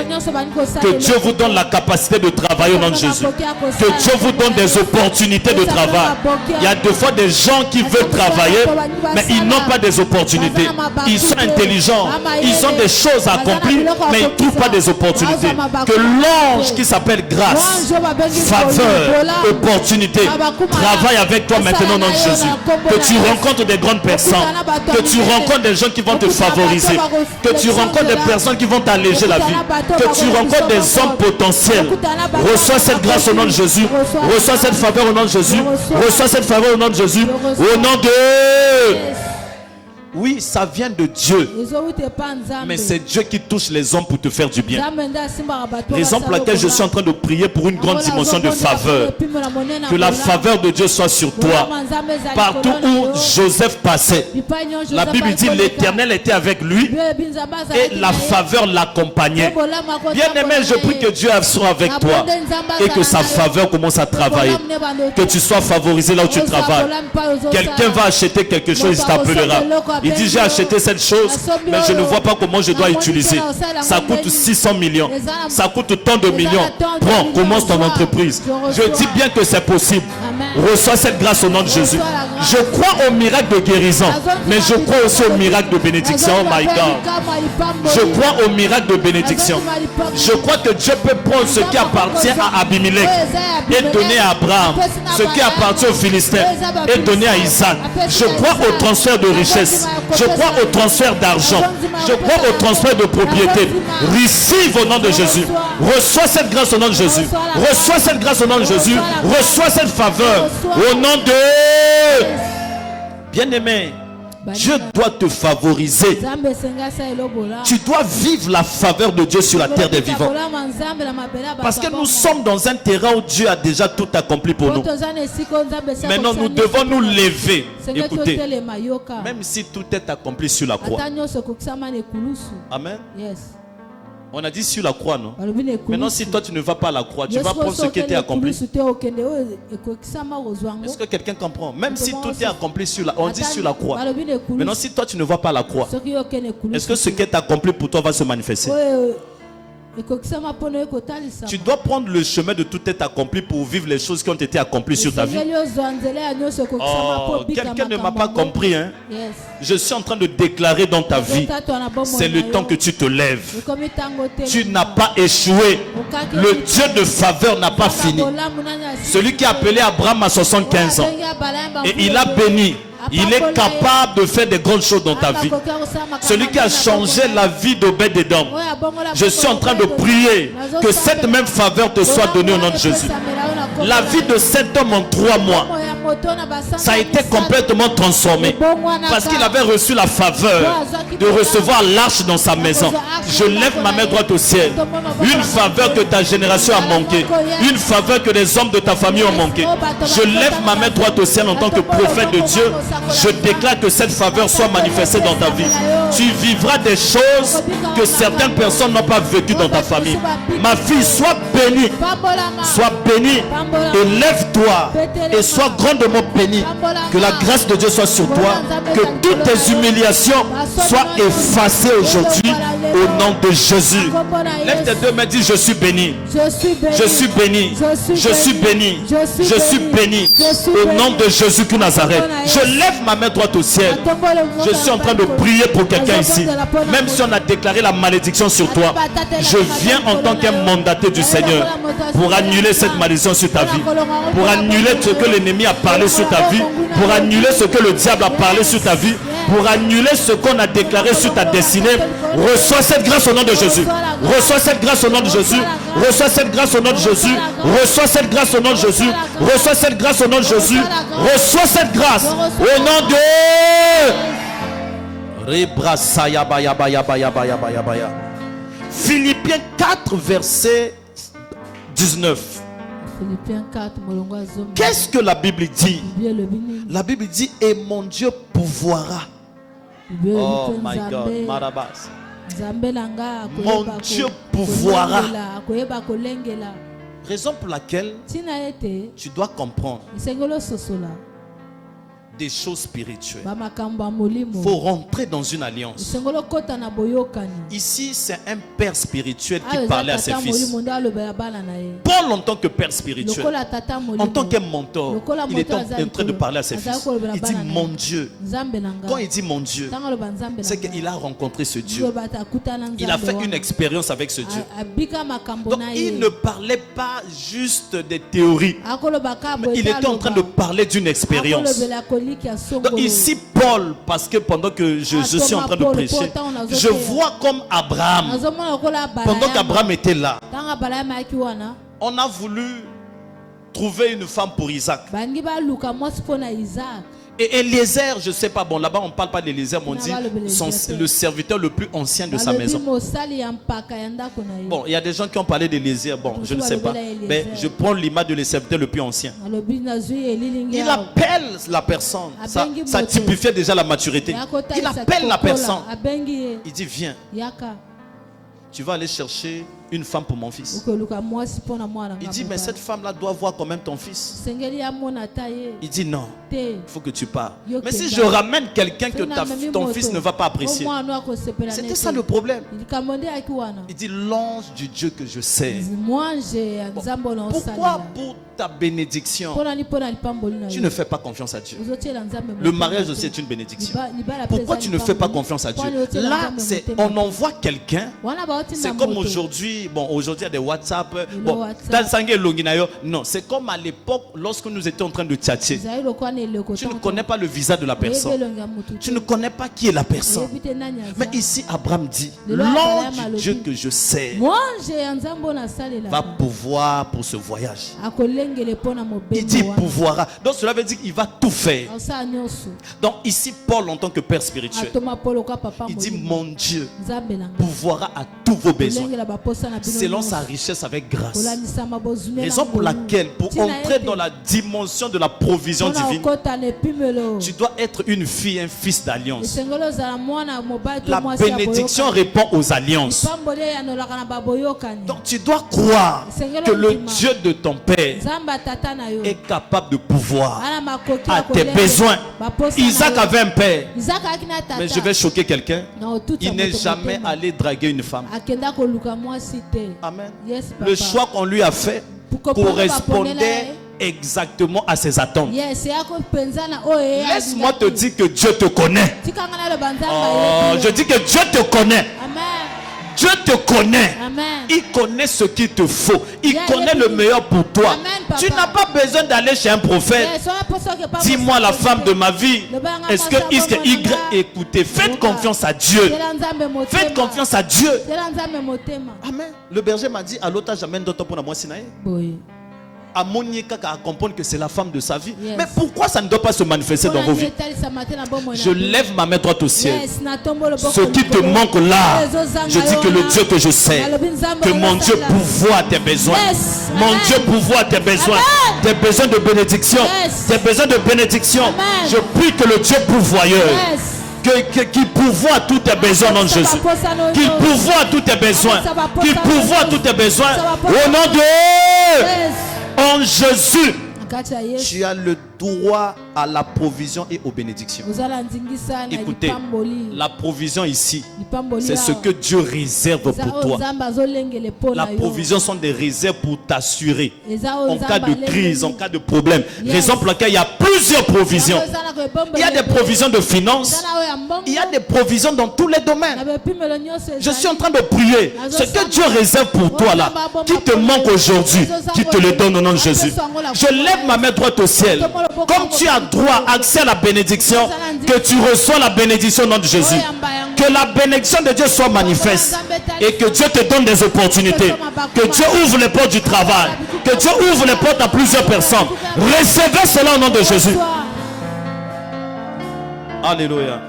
que Dieu vous donne la capacité de travailler au nom de Jésus. Que Dieu vous donne des opportunités de travail. Il y a des fois des gens qui veulent travailler, mais ils n'ont pas des opportunités. Ils sont intelligents, ils ont des choses à accomplir, mais ils pas des opportunités. Que l'ange qui s'appelle grâce, faveur, opportunité travaille avec toi maintenant dans Jésus. Que tu rencontres des grandes personnes, que tu rencontres des gens qui vont te favoriser, que tu rencontres des personnes qui vont t'alléger la vie, que tu rencontres des hommes potentiels. Reçois cette grâce au nom de Jésus. Reçois cette faveur au nom de Jésus. Reçois cette faveur au nom de Jésus. Au nom de... Oui, ça vient de Dieu. Mais c'est Dieu qui touche les hommes pour te faire du bien. Raison pour laquelle je suis en train de prier pour une grande dimension de faveur. Que la faveur de Dieu soit sur toi. Partout où Joseph passait, la Bible dit l'Éternel était avec lui et la faveur l'accompagnait. Bien aimé, je prie que Dieu soit avec toi et que sa faveur commence à travailler. Que tu sois favorisé là où tu travailles. Quelqu'un va acheter quelque chose, il t'appellera. Il dit j'ai acheté cette chose, mais je ne vois pas comment je dois utiliser. Ça coûte 600 millions. Ça coûte tant de millions. Prends, commence ton entreprise. Je dis bien que c'est possible. Reçois cette grâce au nom de Jésus. Je crois au miracle de guérison, mais je crois aussi au miracle de bénédiction. Oh my God. Je crois au miracle de bénédiction. Je crois que Dieu peut prendre ce qui appartient à Abimelech et donner à Abraham. Ce qui appartient aux Philistins et donner à Isaac. Je crois au transfert de richesse. Je crois au transfert d'argent. Je crois au transfert de propriété. Receive au nom de Jésus. Reçois cette grâce au nom de Jésus. Reçois cette grâce au nom de Jésus. Reçois cette faveur au nom de... Bien-aimé, Dieu doit te favoriser. Tu dois vivre la faveur de Dieu sur la terre des vivants. Parce que nous sommes dans un terrain où Dieu a déjà tout accompli pour nous. Maintenant, nous devons nous lever. Écoutez, même si tout est accompli sur la croix. Amen. On a dit sur la croix, non? Maintenant, si toi tu ne vas pas à la croix, tu vas prendre ce qui était accompli. Est-ce que quelqu'un comprend? Même si tout est accompli sur la, on dit sur la croix. Maintenant, si toi tu ne vas pas à la croix, est-ce que ce qui est accompli pour toi va se manifester? Tu dois prendre le chemin de tout est accompli pour vivre les choses qui ont été accomplies sur ta vie. Oh, quelqu'un ne m'a pas compris, hein? Je suis en train de déclarer dans ta vie, c'est le temps que tu te lèves. Tu n'as pas échoué. Le Dieu de faveur n'a pas fini. Celui qui a appelé Abraham à 75 ans et il a béni. Il est capable de faire des grandes choses dans ta vie. Celui qui a changé la vie d'Obed-Edom. Je suis en train de prier que cette même faveur te soit donnée au nom de Jésus. La vie de cet homme en 3 mois, ça a été complètement transformé. Parce qu'il avait reçu la faveur de recevoir l'arche dans sa maison. Je lève ma main droite au ciel. Une faveur que ta génération a manqué. Une faveur que les hommes de ta famille ont manqué. Je lève ma main droite au ciel en tant que prophète de Dieu. Je déclare que cette faveur soit manifestée dans ta vie. Tu vivras des choses que certaines personnes n'ont pas vécues dans ta famille. Ma fille, sois bénie. Sois bénie. Et lève-toi. Et sois grande de mots béni. Que la grâce de Dieu soit sur toi. Que toutes tes humiliations soient effacées aujourd'hui au nom de Jésus. Lève tes deux mains et dis je suis béni. Je suis béni. Je suis béni. Je suis béni. Au nom de Jésus de Nazareth. Je lève ma main droite au ciel. Je suis en train de prier pour quelqu'un ici. Même si on a déclaré la malédiction sur toi, je viens en tant qu'un mandaté du Seigneur pour annuler cette malédiction sur ta vie, pour annuler ce que l'ennemi a parlé sur ta vie, pour annuler ce que le diable a parlé sur ta vie, pour annuler ce qu'on a déclaré sur ta destinée. Reçois cette grâce au nom de Jésus. Reçois cette grâce au nom de Jésus. Reçois cette grâce au nom de Jésus. Reçois cette grâce au nom de Jésus. Reçois cette grâce au nom de Jésus. Reçois cette grâce au nom de Philippiens 4 verset 19. Qu'est-ce que la Bible dit? La Bible dit et mon Dieu pourvoira. Oh my God, Marabas. Mon Dieu pourvoira. Raison pour laquelle tu dois comprendre des choses spirituelles. Il faut rentrer dans une alliance. Ici, c'est un père spirituel qui parlait à ses fils. Paul, en tant que père spirituel, en tant qu'un mentor, il est en train de parler à ses fils. Il dit mon Dieu. Quand il dit mon Dieu, c'est qu'il a rencontré ce Dieu. Il a fait une expérience avec ce Dieu. Donc, il ne parlait pas juste des théories, mais il était en train de parler d'une expérience. Donc ici Paul, parce que pendant que je suis en train de prêcher, je vois comme Abraham, pendant qu'Abraham était là, on a voulu trouver une femme pour Isaac. Et Eliezer, je ne sais pas, bon là-bas on ne parle pas d'Eliezer, mais on dit le serviteur le plus ancien de sa maison. Bon, il y a des gens qui ont parlé d'Eliezer, bon, je ne sais pas, mais je prends l'image de le serviteur le plus ancien. Il appelle la personne, ça typifiait déjà la maturité. Il appelle la personne, il dit viens, tu vas aller chercher une femme pour mon fils. Il dit mais cette femme là doit voir quand même ton fils. Il dit non, il faut que tu pars. Mais si je ramène quelqu'un que ton fils ne va pas apprécier, c'était ça le problème. Il dit l'ange du Dieu que je sais. Pourquoi pour ta bénédiction tu ne fais pas confiance à Dieu? Le mariage aussi est une bénédiction. Pourquoi tu ne fais pas confiance à Dieu? Là on envoie quelqu'un. C'est comme aujourd'hui. Bon, aujourd'hui il y a des WhatsApp. Bon, non, c'est comme à l'époque lorsque nous étions en train de tchatcher. Tu ne connais pas le visage de la personne. Tu ne connais pas qui est la personne. Mais ici Abraham dit l'ange du Dieu que je sais va pouvoir pour ce voyage. Il dit pouvoira. Donc cela veut dire qu'il va tout faire. Donc ici Paul en tant que père spirituel, il dit mon Dieu pouvoira à tous vos besoins selon sa richesse avec grâce. Raison pour laquelle pour entrer dans la dimension de la provision divine, tu dois être une fille, un fils d'alliance. La bénédiction répond aux alliances. Donc tu dois croire que le Dieu de ton père est capable de pouvoir à tes besoins. Isaac avait un père, mais je vais choquer quelqu'un, il n'est jamais allé draguer une femme. Amen. Le choix qu'on lui a fait correspondait exactement à ses attentes. Laisse-moi te dire que Dieu te connaît. Oh, je dis que Dieu te connaît. Dieu te connaît. Il connaît ce qu'il te faut. Il connaît le meilleur pour toi. Tu n'as pas besoin d'aller chez un prophète. Dis-moi la femme de ma vie. Est-ce que X et Y? Écoutez, faites confiance à Dieu. Faites confiance à Dieu. Amen. Le berger m'a dit à l'autre j'amène d'autres pour la moi Sinaï. À comprendre que c'est la femme de sa vie. Mais pourquoi ça ne doit pas se manifester dans vos vies? Je lève ma main droite au ciel. Ce qui te manque là, je dis que le Dieu que je sais, que mon Dieu pourvoit tes besoins. Mon Dieu pourvoit tes besoins. Tes besoins de bénédiction. Tes besoins de bénédiction. Je prie que le Dieu pourvoyeur, qu'il pourvoit tous tes besoins dans Jésus. Qu'il pourvoit tous tes besoins. Qu'il pourvoit tous tes besoins. Au nom de en Jésus, tu as le droit à la provision et aux bénédictions. Écoutez, la provision ici, c'est ce que Dieu réserve pour toi. La provision sont des réserves pour t'assurer en cas de crise, en cas de problème. Raison pour laquelle il y a plusieurs provisions. Il y a des provisions de finances, il y a des provisions dans tous les domaines. Je suis en train de prier. Ce que Dieu réserve pour toi là, qui te manque aujourd'hui, qui te le donne au nom de Jésus. Je lève ma main droite au ciel. Comme tu as droit, accès à la bénédiction, que tu reçois la bénédiction au nom de Jésus. Que la bénédiction de Dieu soit manifeste et que Dieu te donne des opportunités. Que Dieu ouvre les portes du travail. Que Dieu ouvre les portes à plusieurs personnes. Recevez cela au nom de Jésus. Alléluia.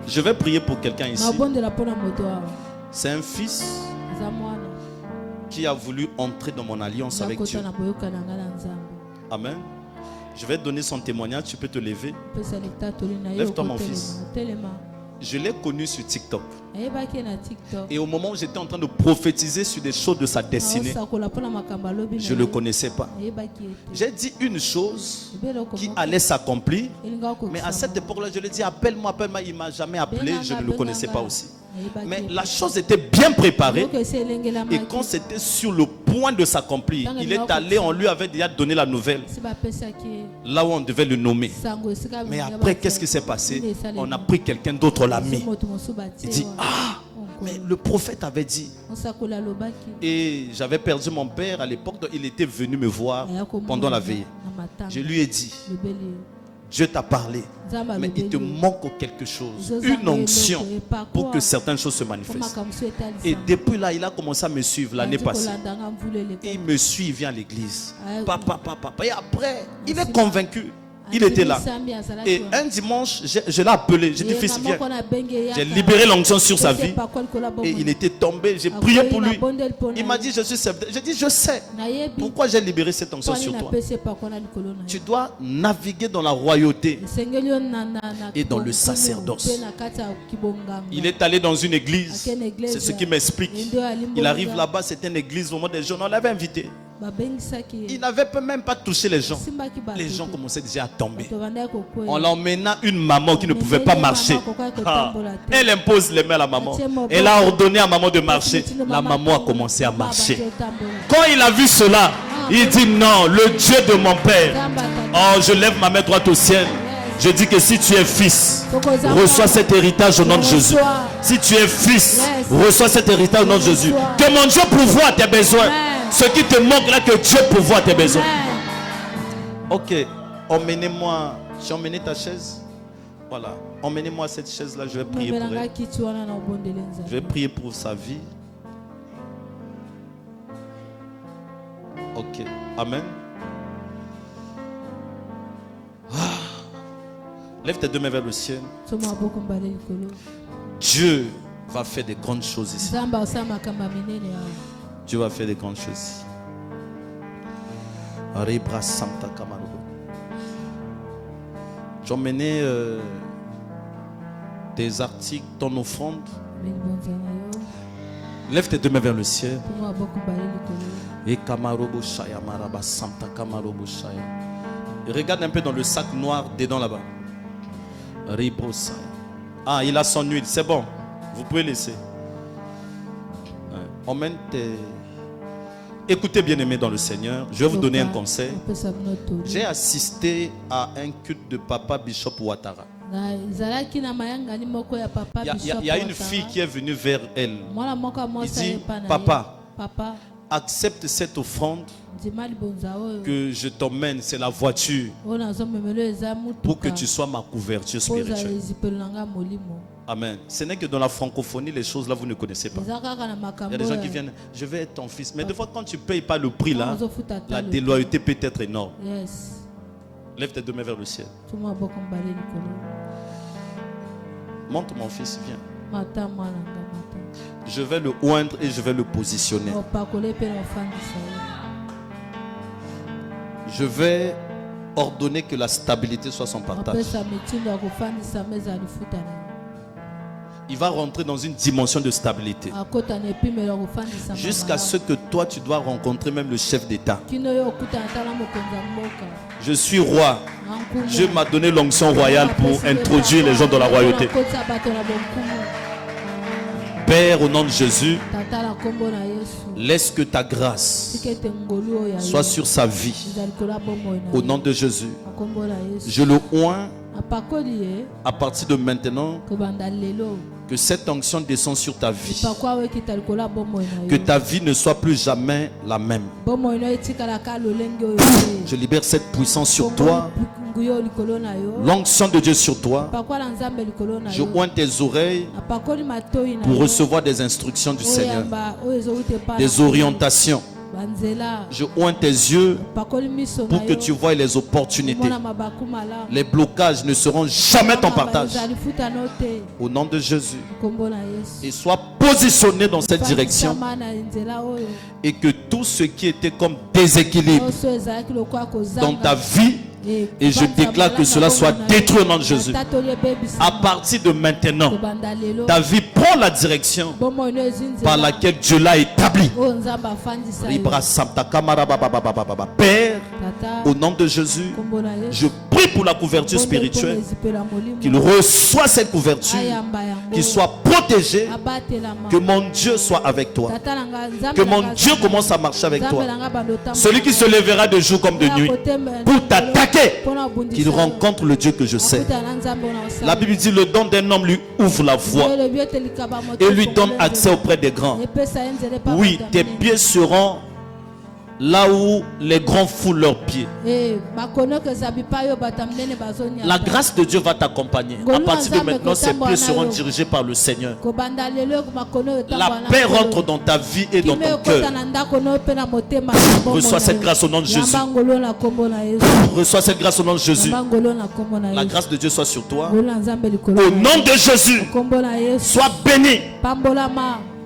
Je vais prier pour quelqu'un ici. C'est un fils qui a voulu entrer dans mon alliance avec Dieu. Amen. Je vais donner son témoignage. Tu peux te lever. Lève-toi mon fils. Je l'ai connu sur TikTok. Et au moment où j'étais en train de prophétiser sur des choses de sa destinée, je ne le connaissais pas. J'ai dit une chose qui allait s'accomplir. Mais à cette époque-là, je lui ai dit appelle-moi, appelle-moi. Il ne m'a jamais appelé. Je ne le connaissais pas aussi. Mais la chose était bien préparée. Et quand c'était sur le point de s'accomplir, il est allé, on lui avait déjà donné la nouvelle. Là où on devait le nommer. Mais après, qu'est-ce qui s'est passé? On a pris quelqu'un d'autre, l'a mis. Il dit, ah, mais le prophète avait dit. Et j'avais perdu mon père à l'époque, donc il était venu me voir pendant la veillée. Je lui ai dit, Dieu t'a parlé, mais il te manque quelque chose, une onction pour que certaines choses se manifestent. Et depuis là, il a commencé à me suivre l'année passée. Et il me suit, il vient à l'église. Papa. Et après, il est convaincu. Il était là. Et un dimanche, je l'ai appelé. J'ai dit, fils, viens. J'ai libéré l'onction sur sa vie. Et il était tombé. J'ai prié pour lui. Il m'a dit, je suis serviteur. J'ai dit, je sais. Pourquoi j'ai libéré cette onction sur toi? Tu dois naviguer dans la royauté et dans le sacerdoce. Il est allé dans une église. C'est ce qui m'explique. Il arrive là-bas, c'était une église au moment des jeunes. On l'avait invité. Il n'avait même pas touché les gens. Les gens commençaient déjà à tomber. On l'emmena une maman qui ne pouvait pas marcher. Elle impose les mains à la maman. Elle a ordonné à maman de marcher. La maman a commencé à marcher. Quand il a vu cela, il dit non, le Dieu de mon père. Oh, je lève ma main droite au ciel. Je dis que si tu es fils, reçois cet héritage au nom de Jésus. Si tu es fils, reçois cet héritage au nom de Jésus. Que mon Dieu pourvoie tes besoins. Ce qui te manque là, que Dieu pourvoie tes besoins. Ok, emmenez-moi. J'ai emmené ta chaise. Voilà, emmenez-moi cette chaise là. Je vais prier pour elle. Je vais prier pour sa vie. Ok, amen. Lève tes deux mains vers le ciel. Dieu va faire des grandes choses ici. Dieu va faire des grandes choses. Tu as emmené des articles, ton offrande. Lève tes deux mains vers le ciel. Et regarde un peu dans le sac noir dedans là-bas. Ah, il a son huile, c'est bon. Vous pouvez laisser. Emmène tes... Écoutez, bien-aimés dans le Seigneur, je vais vous donner un conseil. J'ai assisté à un culte de Papa Bishop Ouattara. Il y a une fille qui est venue vers elle. Il dit, papa, accepte cette offrande que je t'emmène, c'est la voiture, pour que tu sois ma couverture spirituelle. Amen. Ce n'est que dans la francophonie, les choses là, vous ne connaissez pas. Il y a des gens qui viennent, je vais être ton fils. Mais des fois, quand tu ne payes pas le prix là, la déloyauté peut être énorme. Lève tes deux mains vers le ciel. Monte mon fils, viens. Je vais le oindre et je vais le positionner. Je vais ordonner que la stabilité soit son partage. il va rentrer dans une dimension de stabilité. Jusqu'à ce que toi, tu dois rencontrer même le chef d'État. Je suis roi. Dieu m'a donné l'onction royale pour introduire les gens dans la royauté. Père, au nom de Jésus, laisse que ta grâce soit sur sa vie. Au nom de Jésus, je le oins à partir de maintenant. Que cette onction descende sur ta vie. Que ta vie ne soit plus jamais la même. Je libère cette puissance sur toi. L'onction de Dieu sur toi. Je oins tes oreilles pour recevoir des instructions du Seigneur. Des orientations. Je oins tes yeux pour que tu vois les opportunités. Les blocages ne seront jamais ton partage. Au nom de Jésus. Et sois positionné dans cette direction. Et que tout ce qui était comme déséquilibre dans ta vie, et je déclare que cela soit détruit au nom de Jésus. À partir de maintenant, ta vie prend la direction par laquelle Dieu l'a établie. Père, au nom de Jésus, je prie pour la couverture spirituelle. Qu'il reçoive cette couverture, qu'il soit protégé, que mon Dieu soit avec toi, que mon Dieu commence à marcher avec toi. Celui qui se lèvera de jour comme de nuit pour t'attaquer, qu'il rencontre le Dieu que je sais. La Bible dit le don d'un homme lui ouvre la voie et lui donne accès auprès des grands. Oui, tes pieds seront là où les grands foulent leurs pieds. La grâce de Dieu va t'accompagner. À partir de maintenant, ses pieds seront dirigés par le Seigneur. La paix rentre dans ta vie et dans ton cœur. Reçois cette grâce au nom de Jésus. Reçois cette grâce au nom de Jésus. La grâce de Dieu soit sur toi. Au nom de Jésus, sois béni.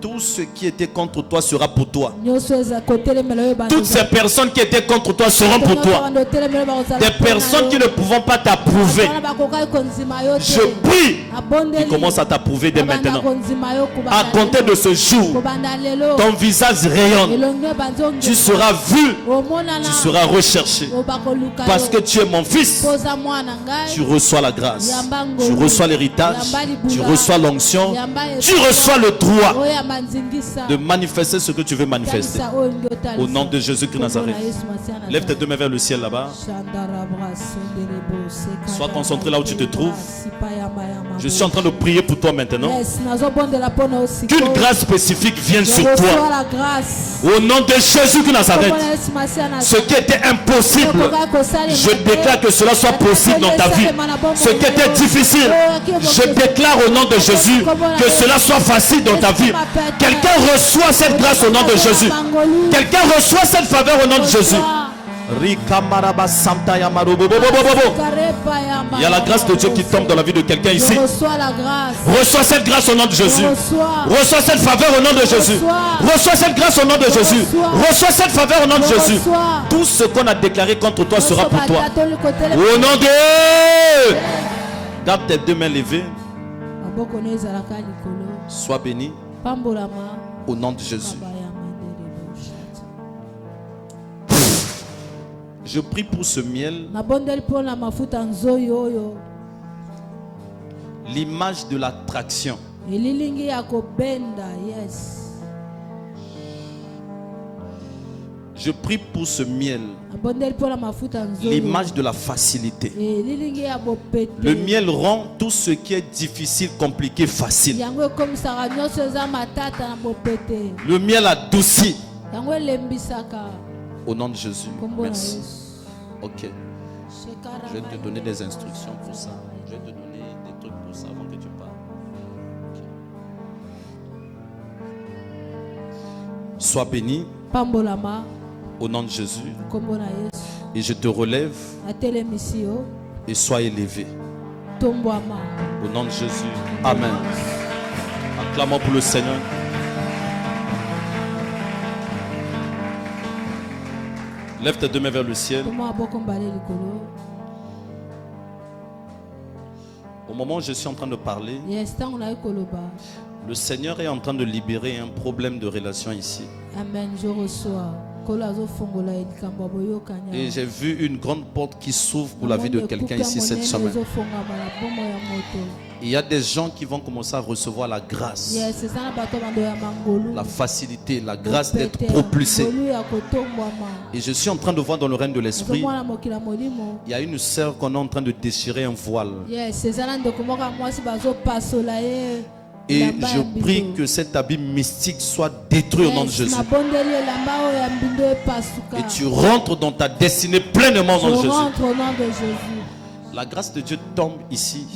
Tout ce qui était contre toi sera pour toi. Toutes ces personnes qui étaient contre toi seront pour toi. Des personnes qui ne pourront pas t'approuver, je prie qu'ils commencent à t'approuver dès maintenant. À compter de ce jour, ton visage rayonne. Tu seras vu, tu seras recherché. Parce que tu es mon fils. Tu reçois la grâce, tu reçois l'héritage, tu reçois l'onction, tu reçois le droit de manifester ce que tu veux manifester. Au nom de Jésus-Christ de Nazareth. Lève tes deux mains vers le ciel là-bas. Sois concentré là où tu te trouves. Je suis en train de prier pour toi maintenant. Qu'une grâce spécifique vienne sur toi. Au nom de Jésus de Nazareth. Ce qui était impossible, je déclare que cela soit possible dans ta vie. Ce qui était difficile, je déclare au nom de Jésus que cela soit facile dans ta vie. Quelqu'un reçoit cette grâce au nom de Jésus. Quelqu'un reçoit cette faveur au nom de Jésus. Il y a la grâce de Dieu qui tombe dans la vie de quelqu'un ici. Reçois cette grâce au nom de Jésus. Reçois cette faveur au nom de Jésus. Reçois cette grâce au nom de Jésus. Reçois cette faveur au nom de Jésus. Tout ce qu'on a déclaré contre toi sera pour toi. Au nom de... Garde tes deux mains levées. Sois béni. Au nom de Jésus. Je prie pour ce miel. L'image de l'attraction. Je prie pour ce miel. L'image de la facilité. Le miel rend tout ce qui est difficile, compliqué, facile. Le miel adoucit. Au nom de Jésus. Merci. Ok. Je vais te donner des instructions pour ça. Je vais te donner des trucs pour ça avant que tu parles. Okay. Sois béni. Au nom de Jésus. Et je te relève. Et sois élevé. Au nom de Jésus. Amen. Acclamons pour le Seigneur. Lève tes deux mains vers le ciel. Au moment où je suis en train de parler, le Seigneur est en train de libérer un problème de relation ici. Amen, je reçois. Et j'ai vu une grande porte qui s'ouvre pour la vie de quelqu'un ici cette semaine. Il y a des gens qui vont commencer à recevoir la grâce, la facilité, la grâce d'être propulsés. Et je suis en train de voir dans le règne de l'esprit, il y a une sœur qu'on est en train de déchirer un voile. Et je prie que cet habit mystique soit détruit au nom de Jésus. Et tu rentres dans ta destinée pleinement au nom de Jésus. La grâce de Dieu tombe ici.